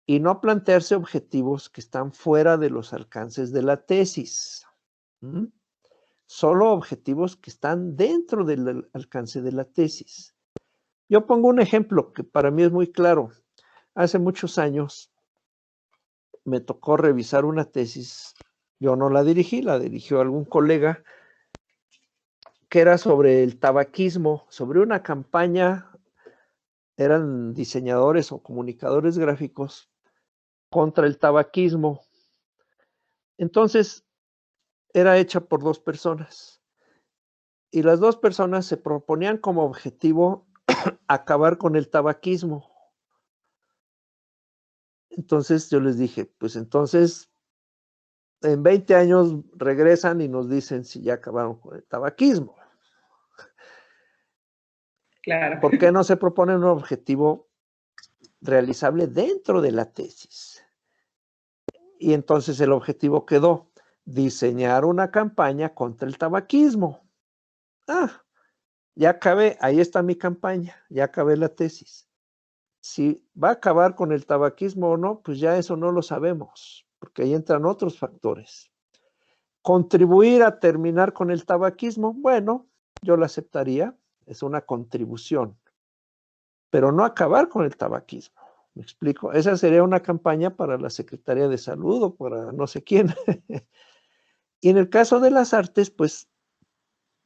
y no plantearse objetivos que están fuera de los alcances de la tesis. Solo objetivos que están dentro del alcance de la tesis. Yo pongo un ejemplo que para mí es muy claro. Hace muchos años me tocó revisar una tesis. Yo no la dirigí, la dirigió algún colega, que era sobre el tabaquismo, sobre una campaña, eran diseñadores o comunicadores gráficos contra el tabaquismo. Entonces, era hecha por 2 personas. Y las 2 personas se proponían como objetivo acabar con el tabaquismo. Entonces yo les dije, pues entonces en 20 años regresan y nos dicen si ya acabaron con el tabaquismo. Claro. ¿Por qué no se propone un objetivo realizable dentro de la tesis? Y entonces el objetivo quedó diseñar una campaña contra el tabaquismo. Ah, ya acabé, ahí está mi campaña, ya acabé la tesis. Si va a acabar con el tabaquismo o no, pues ya eso no lo sabemos, porque ahí entran otros factores. Contribuir a terminar con el tabaquismo, bueno, yo lo aceptaría, es una contribución, pero no acabar con el tabaquismo. ¿Me explico? Esa sería una campaña para la Secretaría de Salud o para no sé quién. Y en el caso de las artes, pues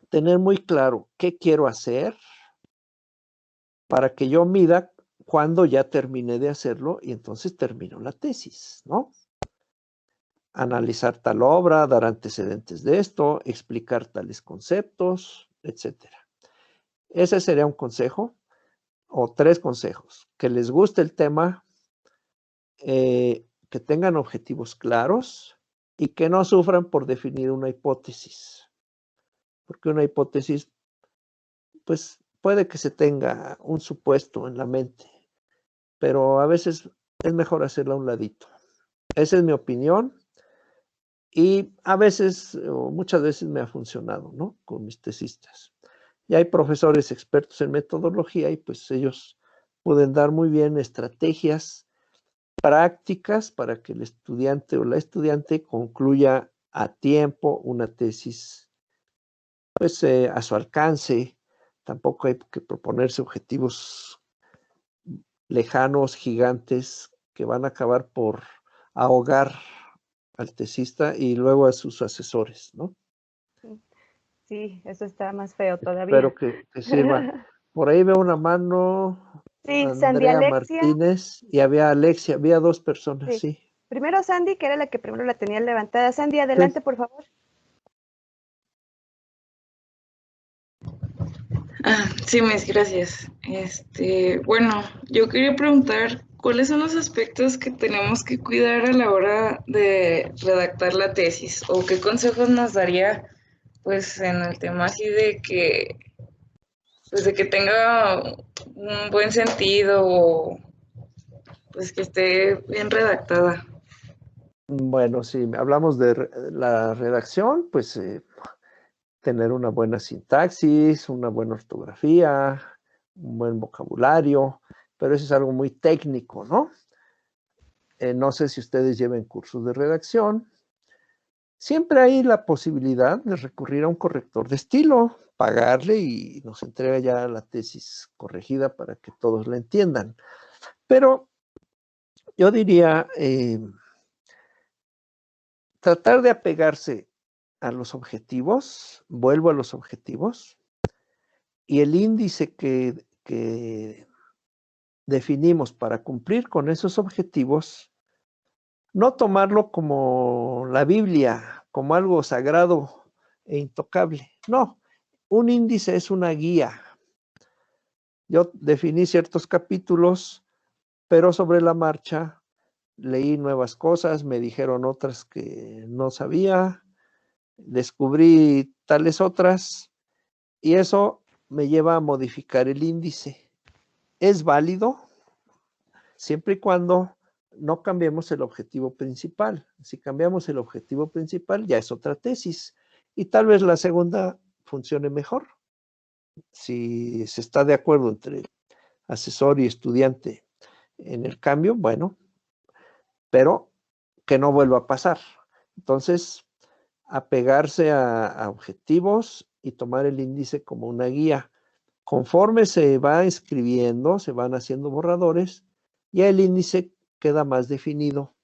tener muy claro qué quiero hacer para que yo mida cuando ya terminé de hacerlo y entonces termino la tesis, ¿no? Analizar tal obra, dar antecedentes de esto, explicar tales conceptos, etcétera. Ese sería un consejo o 3 consejos. Que les guste el tema, que tengan objetivos claros y que no sufran por definir una hipótesis. Porque una hipótesis, pues puede que se tenga un supuesto en la mente, pero a veces es mejor hacerla a un ladito. Esa es mi opinión y a veces o muchas veces me ha funcionado, ¿no? Con mis tesistas. Y hay profesores expertos en metodología y pues ellos pueden dar muy bien estrategias prácticas para que el estudiante o la estudiante concluya a tiempo una tesis pues a su alcance. Tampoco hay que proponerse objetivos lejanos, gigantes, que van a acabar por ahogar al tesista y luego a sus asesores, ¿no? Sí, eso está más feo todavía. Espero que sirva. Por ahí veo una mano, Sí, Sandy Andrea Alexia. Martínez, y había Alexia, había 2 personas, sí. Primero Sandy, que era la que primero la tenía levantada. Sandy, adelante, por favor. Sí, Miss, gracias. Bueno, yo quería preguntar cuáles son los aspectos que tenemos que cuidar a la hora de redactar la tesis o qué consejos nos daría, pues, en el tema así de que, pues, de que tenga un buen sentido o, pues, que esté bien redactada. Bueno, si hablamos de la redacción, pues tener una buena sintaxis, una buena ortografía, un buen vocabulario, pero eso es algo muy técnico, ¿no? No sé si ustedes lleven cursos de redacción. Siempre hay la posibilidad de recurrir a un corrector de estilo, pagarle y nos entrega ya la tesis corregida para que todos la entiendan. Pero yo diría, tratar de apegarse a los objetivos, vuelvo a los objetivos, y el índice que definimos para cumplir con esos objetivos, no tomarlo como la Biblia, como algo sagrado e intocable. No, un índice es una guía. Yo definí ciertos capítulos, pero sobre la marcha leí nuevas cosas, me dijeron otras que no sabía, descubrí tales otras, y eso me lleva a modificar el índice. Es válido siempre y cuando no cambiemos el objetivo principal. Si cambiamos el objetivo principal, ya es otra tesis, y tal vez la segunda funcione mejor. Si se está de acuerdo entre asesor y estudiante en el cambio, bueno, pero que no vuelva a pasar. Entonces, apegarse a objetivos y tomar el índice como una guía. Conforme se va escribiendo, se van haciendo borradores, ya el índice queda más definido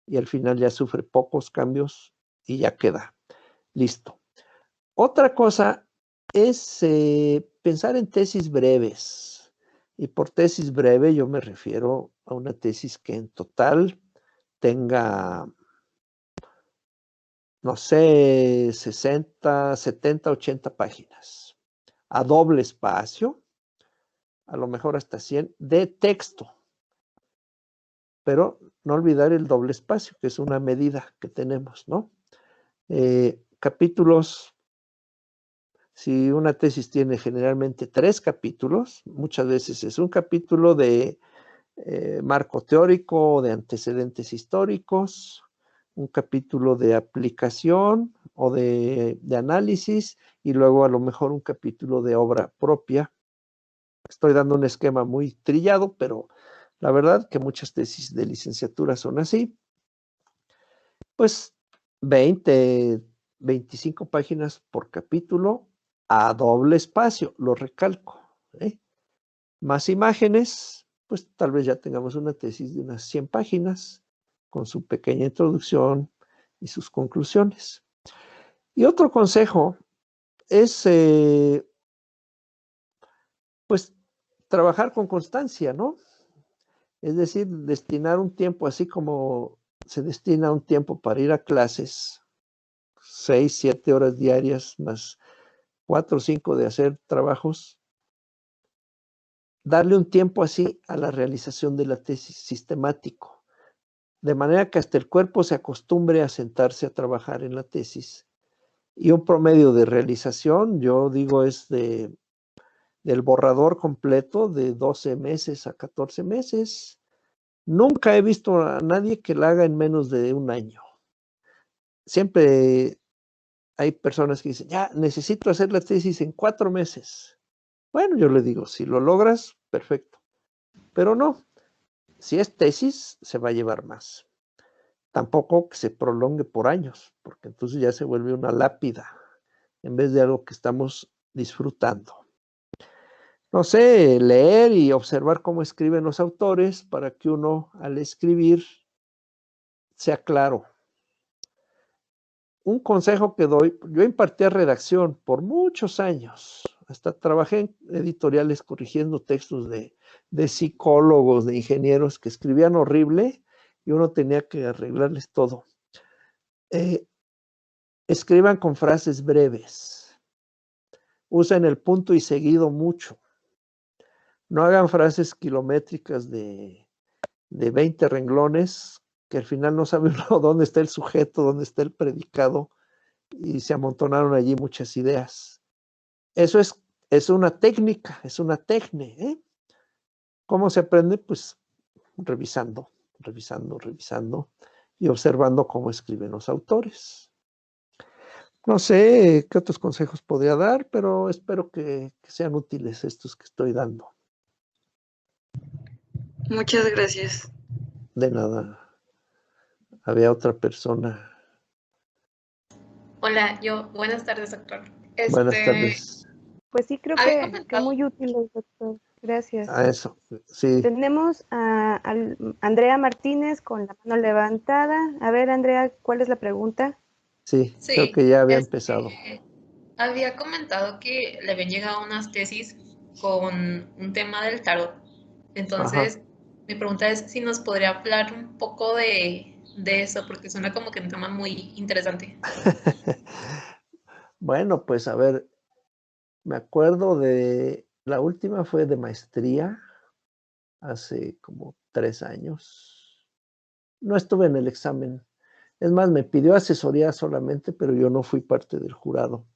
y al final ya sufre pocos cambios y ya queda listo. Otra cosa es pensar en tesis breves. Y por tesis breve yo me refiero a una tesis que en total tenga, no sé, 60, 70, 80 páginas. A doble espacio, a lo mejor hasta 100 de texto. Pero no olvidar el doble espacio, que es una medida que tenemos, ¿no? Capítulos, si una tesis tiene generalmente 3 capítulos, muchas veces es un capítulo de marco teórico, de antecedentes históricos, un capítulo de aplicación o de análisis, y luego a lo mejor un capítulo de obra propia. Estoy dando un esquema muy trillado, pero la verdad que muchas tesis de licenciatura son así. Pues 20, 25 páginas por capítulo a doble espacio, lo recalco. Más imágenes, pues tal vez ya tengamos una tesis de unas 100 páginas con su pequeña introducción y sus conclusiones. Y otro consejo es, pues, trabajar con constancia, ¿no? Es decir, destinar un tiempo, así como se destina un tiempo para ir a clases, 6, 7 horas diarias, más 4 o 5 de hacer trabajos, darle un tiempo así a la realización de la tesis, sistemático, de manera que hasta el cuerpo se acostumbre a sentarse a trabajar en la tesis. Y un promedio de realización, yo digo, es del borrador completo de 12 meses a 14 meses. Nunca he visto a nadie que la haga en menos de un año. Siempre hay personas que dicen, ya, necesito hacer la tesis en 4 meses. Bueno, yo le digo, si lo logras, perfecto. Pero no, si es tesis, se va a llevar más. Tampoco que se prolongue por años, porque entonces ya se vuelve una lápida, en vez de algo que estamos disfrutando. No sé, leer y observar cómo escriben los autores para que uno, al escribir, sea claro. Un consejo que doy, yo impartí redacción por muchos años, hasta trabajé en editoriales corrigiendo textos de psicólogos, de ingenieros que escribían horrible y uno tenía que arreglarles todo. Escriban con frases breves, usen el punto y seguido mucho, no hagan frases kilométricas de 20 renglones que al final no sabe uno dónde está el sujeto, dónde está el predicado, y se amontonaron allí muchas ideas. Eso es una técnica, es una técnica. ¿Cómo se aprende? Pues revisando y observando cómo escriben los autores. No sé qué otros consejos podría dar, pero espero que sean útiles estos que estoy dando. Muchas gracias. De nada. Había otra persona. Hola, buenas tardes, doctor. Buenas tardes. Pues sí, creo Había que comentado, muy útil, doctor. Gracias. A eso, sí, Tenemos a Andrea Martínez con la mano levantada. A ver, Andrea, ¿cuál es la pregunta? sí, creo Sí, que ya había empezado. había comentado que le habían llegado unas tesis con un tema del tarot. Ajá. Entonces, mi pregunta es si nos podría hablar un poco de eso, porque suena como que un tema muy interesante. Bueno, pues a ver, me acuerdo de, la última fue de maestría, hace como 3 años. No estuve en el examen. Es más, me pidió asesoría solamente, pero yo no fui parte del jurado.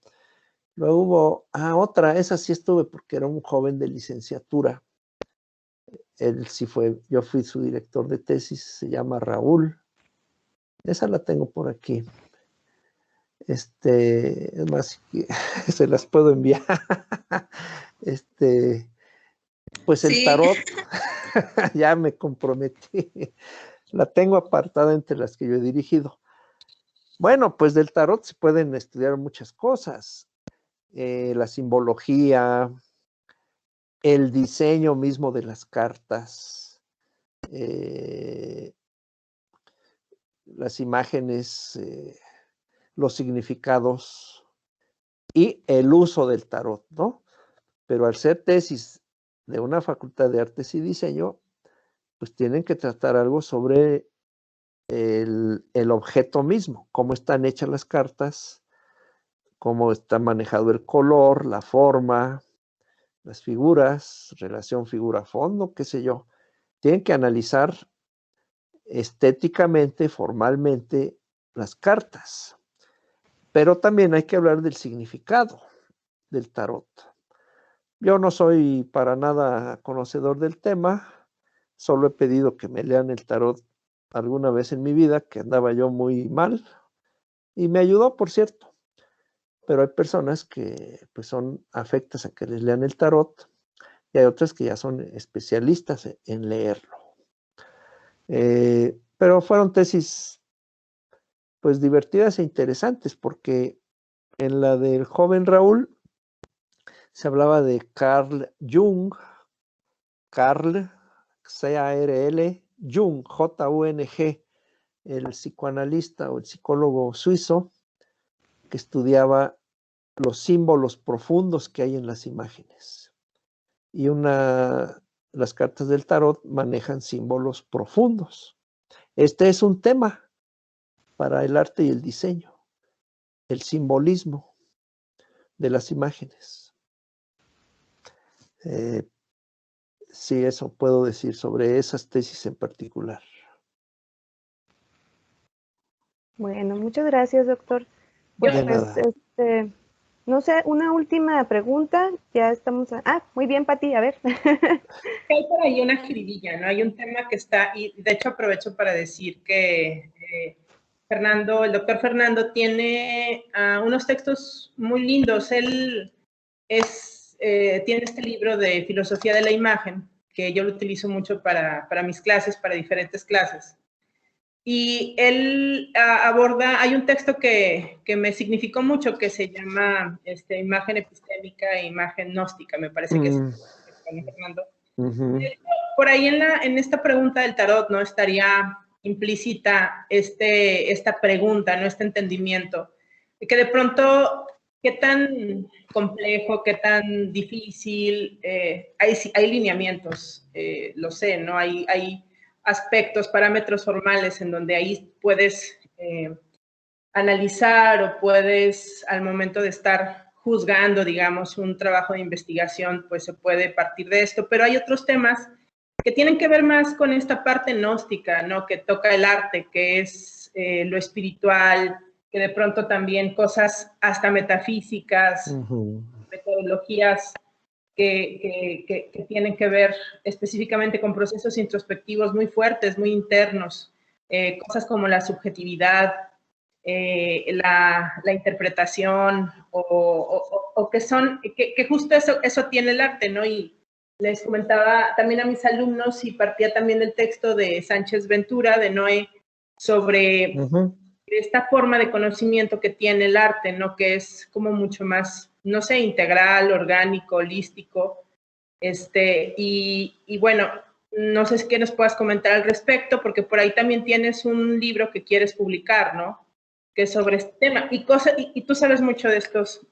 Luego hubo, otra, esa sí estuve porque era un joven de licenciatura. Él sí fue, yo fui su director de tesis, se llama Raúl. Esa la tengo por aquí. Es más, se las puedo enviar. Pues el Sí, tarot, ya me comprometí. La tengo apartada entre las que yo he dirigido. Bueno, pues del tarot se pueden estudiar muchas cosas. La simbología, el diseño mismo de las cartas, las imágenes, los significados y el uso del tarot, ¿no? Pero al ser tesis de una facultad de artes y diseño, pues tienen que tratar algo sobre el objeto mismo, cómo están hechas las cartas, cómo está manejado el color, la forma, las figuras, relación figura-fondo, qué sé yo. Tienen que analizar estéticamente, formalmente, las cartas. Pero también hay que hablar del significado del tarot. Yo no soy para nada conocedor del tema, solo he pedido que me lean el tarot alguna vez en mi vida, que andaba yo muy mal, y me ayudó, por cierto. Pero hay personas que pues son afectas a que les lean el tarot, y hay otras que ya son especialistas en leerlo. Pero fueron tesis pues divertidas e interesantes, porque en la del joven Raúl se hablaba de Carl Jung, Carl, C-A-R-L, Jung, J-U-N-G, el psicoanalista o el psicólogo suizo que estudiaba los símbolos profundos que hay en las imágenes. Y las cartas del tarot manejan símbolos profundos. Este es un tema para el arte y el diseño, el simbolismo de las imágenes. Sí, eso puedo decir sobre esas tesis en particular. Bueno, muchas gracias, doctor. Pues, De nada. no sé, una última pregunta. Ya estamos. Muy bien, Pati, a ver. Hay por ahí una jiribilla, ¿no? Hay un tema que está, y de hecho aprovecho para decir que el doctor Fernando tiene unos textos muy lindos. Él tiene este libro de filosofía de la imagen, que yo lo utilizo mucho para mis clases, para diferentes clases. Y él aborda, hay un texto que me significó mucho que se llama Imagen epistémica e imagen gnóstica, me parece que es Fernando. Por ahí en esta pregunta del tarot, ¿no? Estaría implícita esta pregunta, ¿no? Este entendimiento, que de pronto, qué tan complejo, qué tan difícil, hay lineamientos, lo sé, ¿no? Hay aspectos, parámetros formales en donde ahí puedes analizar o puedes, al momento de estar juzgando, digamos, un trabajo de investigación, pues se puede partir de esto, pero hay otros temas que tienen que ver más con esta parte gnóstica, ¿no? Que toca el arte, que es lo espiritual, que de pronto también cosas hasta metafísicas, metodologías que tienen que ver específicamente con procesos introspectivos muy fuertes, muy internos, cosas como la subjetividad, la interpretación, o que justo eso tiene el arte, ¿no? Y les comentaba también a mis alumnos, y partía también del texto de Sánchez Ventura, de Noé, sobre esta forma de conocimiento que tiene el arte, ¿no? Que es como mucho más, no sé, integral, orgánico, holístico, Y bueno, no sé qué nos puedas comentar al respecto, porque por ahí también tienes un libro que quieres publicar, ¿no? Que es sobre este tema. Y tú sabes mucho de estos.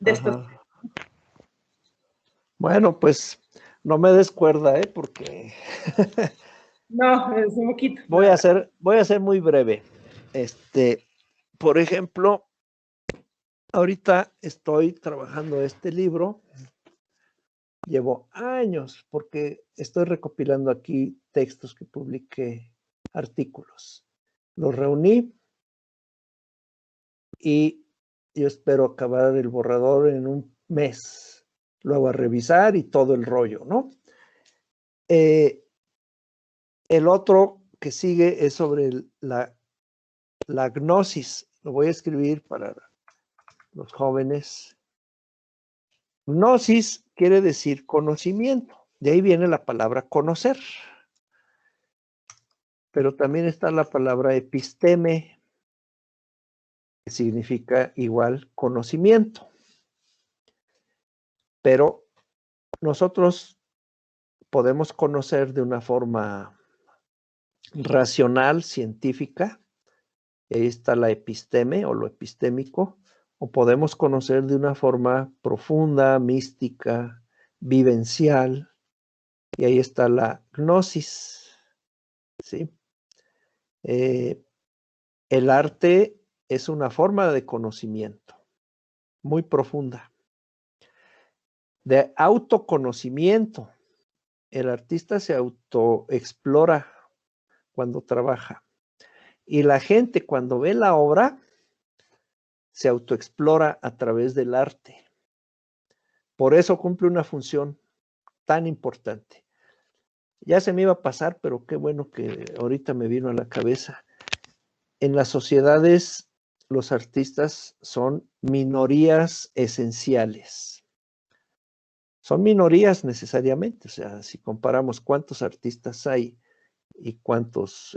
Bueno, pues no me des cuerda, porque no, es un poquito. voy a ser muy breve. Por ejemplo, ahorita estoy trabajando este libro. Llevo años porque estoy recopilando aquí textos que publiqué, artículos. Los reuní y yo espero acabar el borrador en un mes. Lo hago a revisar y todo el rollo, ¿no? El otro que sigue es sobre la gnosis. Lo voy a escribir para los jóvenes. Gnosis quiere decir conocimiento. De ahí viene la palabra conocer. Pero también está la palabra episteme, que significa igual conocimiento. Pero nosotros podemos conocer de una forma racional, científica. Ahí está la episteme o lo epistémico. O podemos conocer de una forma profunda, mística, vivencial. Y ahí está la gnosis. ¿Sí? El arte es una forma de conocimiento muy profunda, de autoconocimiento. El artista se autoexplora cuando trabaja y la gente cuando ve la obra se autoexplora a través del arte. Por eso cumple una función tan importante. Ya se me iba a pasar, pero qué bueno que ahorita me vino a la cabeza. En las sociedades, los artistas son minorías esenciales. Son minorías necesariamente, o sea, si comparamos cuántos artistas hay y cuántos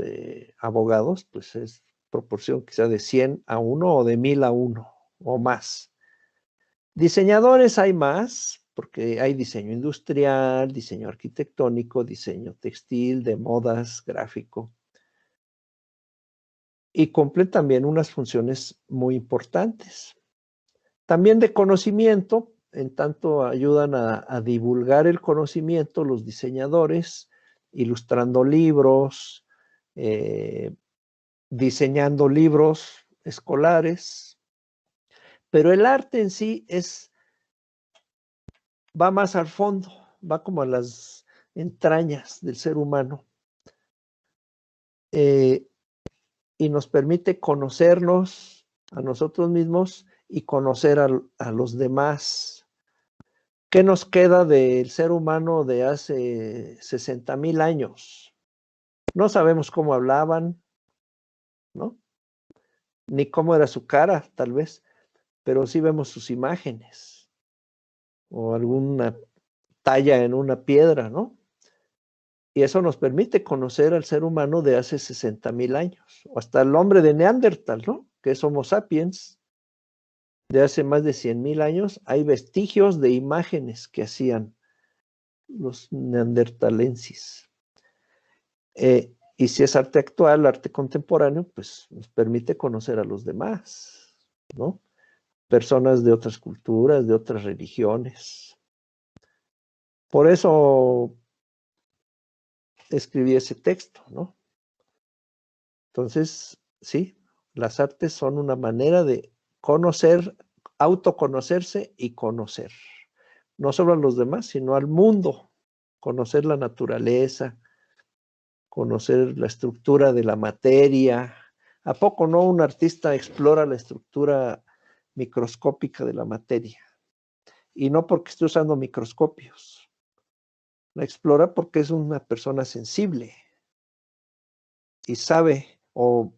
abogados, pues es proporción quizá de 100 a 1 o de 1000 a 1 o más. Diseñadores hay más, porque hay diseño industrial, diseño arquitectónico, diseño textil, de modas, gráfico. Y cumplen también unas funciones muy importantes. También de conocimiento, en tanto ayudan a divulgar el conocimiento los diseñadores, ilustrando libros, diseñando libros escolares. Pero el arte en sí va más al fondo, va como a las entrañas del ser humano. Y nos permite conocernos a nosotros mismos y conocer a los demás. ¿Qué nos queda del ser humano de hace 60,000 años? No sabemos cómo hablaban, ¿no? Ni cómo era su cara, tal vez, pero sí vemos sus imágenes o alguna talla en una piedra, ¿no? Y eso nos permite conocer al ser humano de hace 60,000 años, o hasta el hombre de Neandertal, ¿no? Que es Homo sapiens, de hace más de 100,000 años. Hay vestigios de imágenes que hacían los neandertalenses. Y si es arte actual, arte contemporáneo, pues nos permite conocer a los demás, ¿no? Personas de otras culturas, de otras religiones. Por eso escribí ese texto, ¿no? Entonces, sí, las artes son una manera de conocer, autoconocerse y conocer. No solo a los demás, sino al mundo. Conocer la naturaleza, conocer la estructura de la materia. ¿A poco no un artista explora la estructura microscópica de la materia? Y no porque esté usando microscopios. La explora porque es una persona sensible y sabe o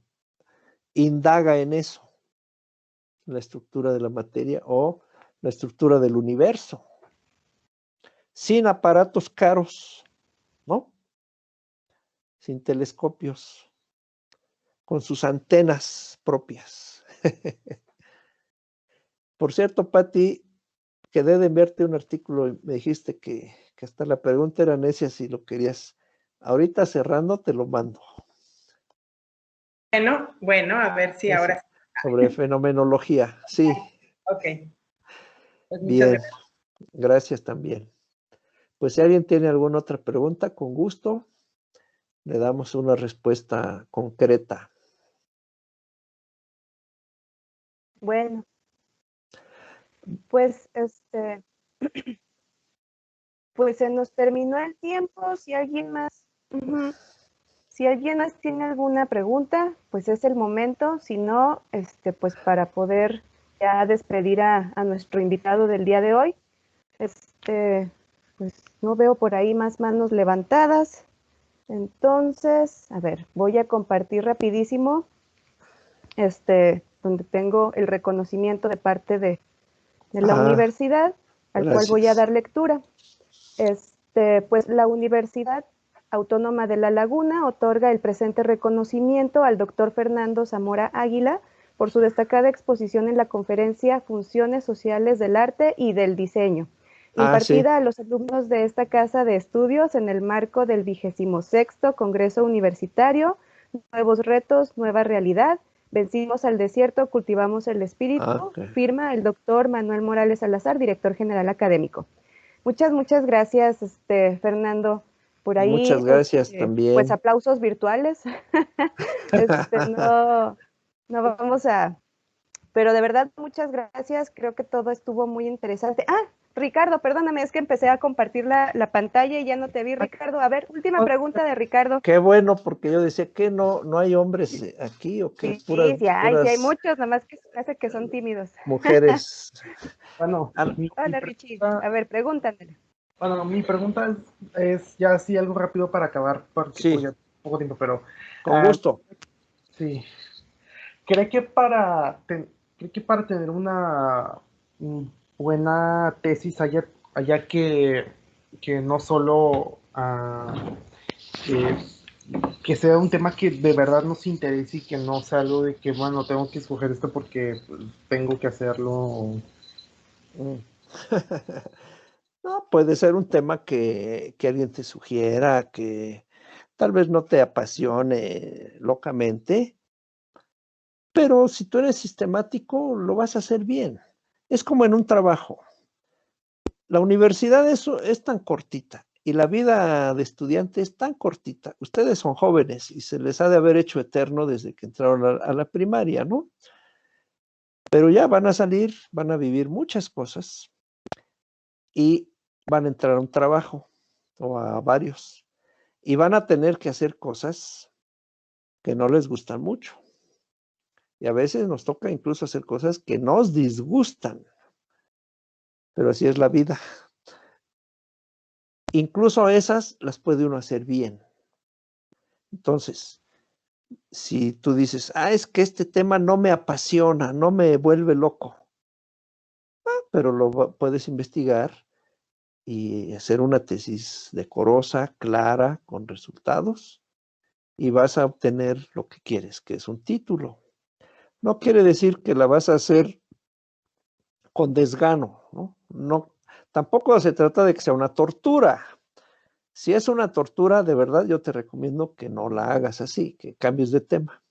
indaga en eso, la estructura de la materia o la estructura del universo, sin aparatos caros, ¿no? Sin telescopios, con sus antenas propias. Por cierto, Patti, quedé de enviarte un artículo y me dijiste que hasta la pregunta era necia si lo querías. Ahorita cerrando te lo mando. Bueno, a ver si ahora sí. Sobre fenomenología, sí. Ok. Pues muchas Bien, gracias. gracias también. Pues si alguien tiene alguna otra pregunta, con gusto, le damos una respuesta concreta. Bueno, pues pues se nos terminó el tiempo. Si alguien más, si alguien más tiene alguna pregunta, pues es el momento. Si no, pues para poder ya despedir a nuestro invitado del día de hoy. Pues no veo por ahí más manos levantadas. Entonces, a ver, voy a compartir rapidísimo donde tengo el reconocimiento de parte de la universidad, al cual voy a dar lectura. Pues la Universidad Autónoma de La Laguna otorga el presente reconocimiento al doctor Fernando Zamora Águila por su destacada exposición en la conferencia Funciones Sociales del Arte y del Diseño, impartida a los alumnos de esta casa de estudios en el marco del 26º Congreso Universitario, Nuevos Retos, Nueva Realidad, Vencimos al Desierto, Cultivamos el Espíritu, firma el doctor Manuel Morales Salazar, director general académico. Muchas gracias, Fernando, por ahí. Muchas gracias también. Pues aplausos virtuales. No vamos a... Pero de verdad, muchas gracias. Creo que todo estuvo muy interesante. Ricardo, perdóname, es que empecé a compartir la pantalla y ya no te vi, Ricardo. A ver, última pregunta de Ricardo. Qué bueno, porque yo decía que no hay hombres aquí o que sí hay muchos, nomás que hace que son tímidos. Mujeres. Bueno, hola, Richie. A ver, pregúntame. Bueno, mi pregunta es ya así algo rápido para acabar, porque pues ya poco tiempo, pero... Con gusto. Sí. ¿Cree que para tener una buena tesis haya que no solo que sea un tema que de verdad nos interese y que no sea algo de que, bueno, tengo que escoger esto porque pues, tengo que hacerlo? No, puede ser un tema que alguien te sugiera, que tal vez no te apasione locamente, pero si tú eres sistemático, lo vas a hacer bien. Es como en un trabajo. La universidad es tan cortita y la vida de estudiante es tan cortita. Ustedes son jóvenes y se les ha de haber hecho eterno desde que entraron a la primaria, ¿no? Pero ya van a salir, van a vivir muchas cosas y van a entrar a un trabajo o a varios y van a tener que hacer cosas que no les gustan mucho. Y a veces nos toca incluso hacer cosas que nos disgustan. Pero así es la vida. Incluso esas las puede uno hacer bien. Entonces, si tú dices, es que este tema no me apasiona, no me vuelve loco, pero lo puedes investigar y hacer una tesis decorosa, clara, con resultados, y vas a obtener lo que quieres, que es un título. No quiere decir que la vas a hacer con desgano, ¿no? No, tampoco se trata de que sea una tortura. Si es una tortura, de verdad, yo te recomiendo que no la hagas así, que cambies de tema.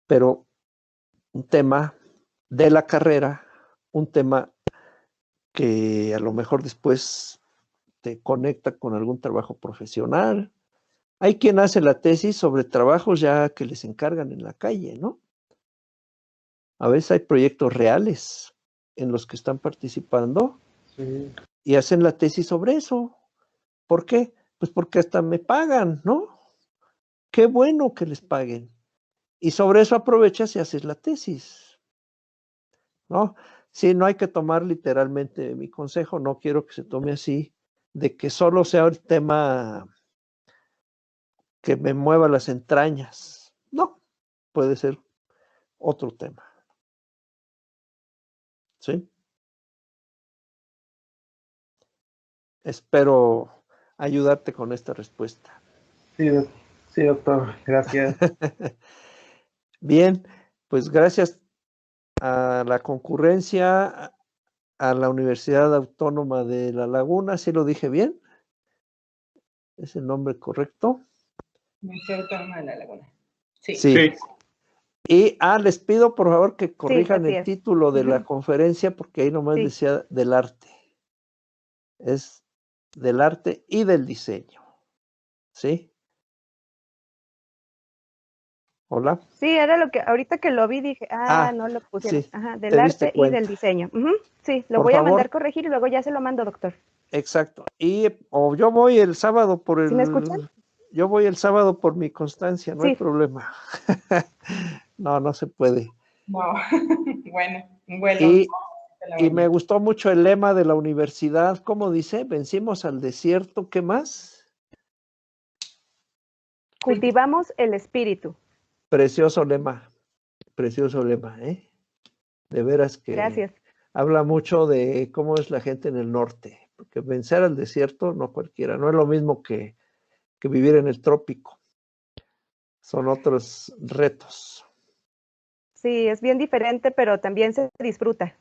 Pero un tema de la carrera, un tema que a lo mejor después te conecta con algún trabajo profesional. Hay quien hace la tesis sobre trabajos ya que les encargan en la calle, ¿no? A veces hay proyectos reales en los que están participando y hacen la tesis sobre eso. ¿Por qué? Pues porque hasta me pagan, ¿no? Qué bueno que les paguen. Y sobre eso aprovechas y haces la tesis, ¿no? Sí, no hay que tomar literalmente mi consejo, no quiero que se tome así, de que solo sea el tema que me mueva las entrañas. No, puede ser otro tema. ¿Sí? Espero ayudarte con esta respuesta. Sí, doctor, gracias. Bien, pues gracias a la concurrencia a la Universidad Autónoma de La Laguna, ¿sí lo dije bien? ¿Es el nombre correcto? Universidad Autónoma de La Laguna. Sí. Sí. Y les pido por favor que corrijan así el es. título de la Ujú. conferencia porque ahí nomás Sí. decía del arte. Es del arte y del diseño. ¿Sí? Hola. Sí, era lo que ahorita que lo vi dije, no lo pusieron. Sí, Ajá, del te diste arte y del cuenta. diseño. Ujú, sí, lo Por voy a favor. mandar corregir y luego ya se lo mando, doctor. Exacto. Y yo voy el sábado por ¿Sí me escuchan? Yo voy el sábado por mi constancia, no hay Sí. problema. No se puede. No, bueno, un vuelo. Y me gustó mucho el lema de la universidad, ¿cómo dice? Vencimos al desierto, ¿qué más? Cultivamos el espíritu. Precioso lema, ¿eh? De veras que Gracias. habla mucho de cómo es la gente en el norte, porque vencer al desierto no cualquiera, no es lo mismo que vivir en el trópico, son otros retos. Sí, es bien diferente, pero también se disfruta.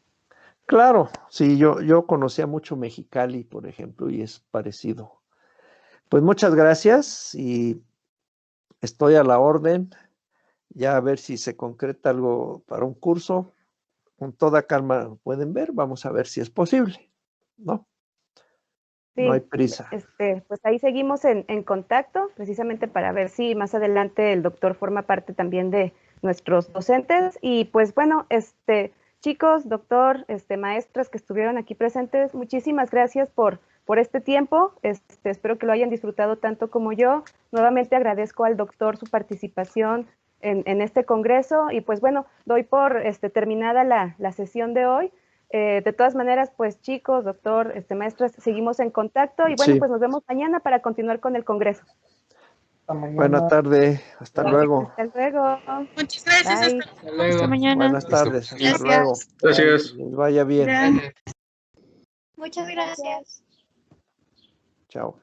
Claro, sí, yo conocía mucho Mexicali, por ejemplo, y es parecido. Pues muchas gracias y estoy a la orden. Ya a ver si se concreta algo para un curso. Con toda calma pueden ver, vamos a ver si es posible, ¿no? Sí, No hay prisa. pues ahí seguimos en contacto, precisamente para ver si más adelante el doctor forma parte también de nuestros docentes. Y pues bueno, chicos, doctor, maestras que estuvieron aquí presentes, muchísimas gracias por este tiempo. Espero que lo hayan disfrutado tanto como yo. Nuevamente agradezco al doctor su participación en este congreso y pues bueno, doy por terminada la sesión de hoy. De todas maneras, pues chicos, doctor, maestras, seguimos en contacto y bueno, Sí. pues nos vemos mañana para continuar con el congreso. Buena tarde, hasta luego. Hasta luego. Muchas gracias. Bye. Hasta mañana. Buenas tardes, hasta Gracias. luego. Gracias. Que les vaya bien. Gracias. Muchas gracias. Chao.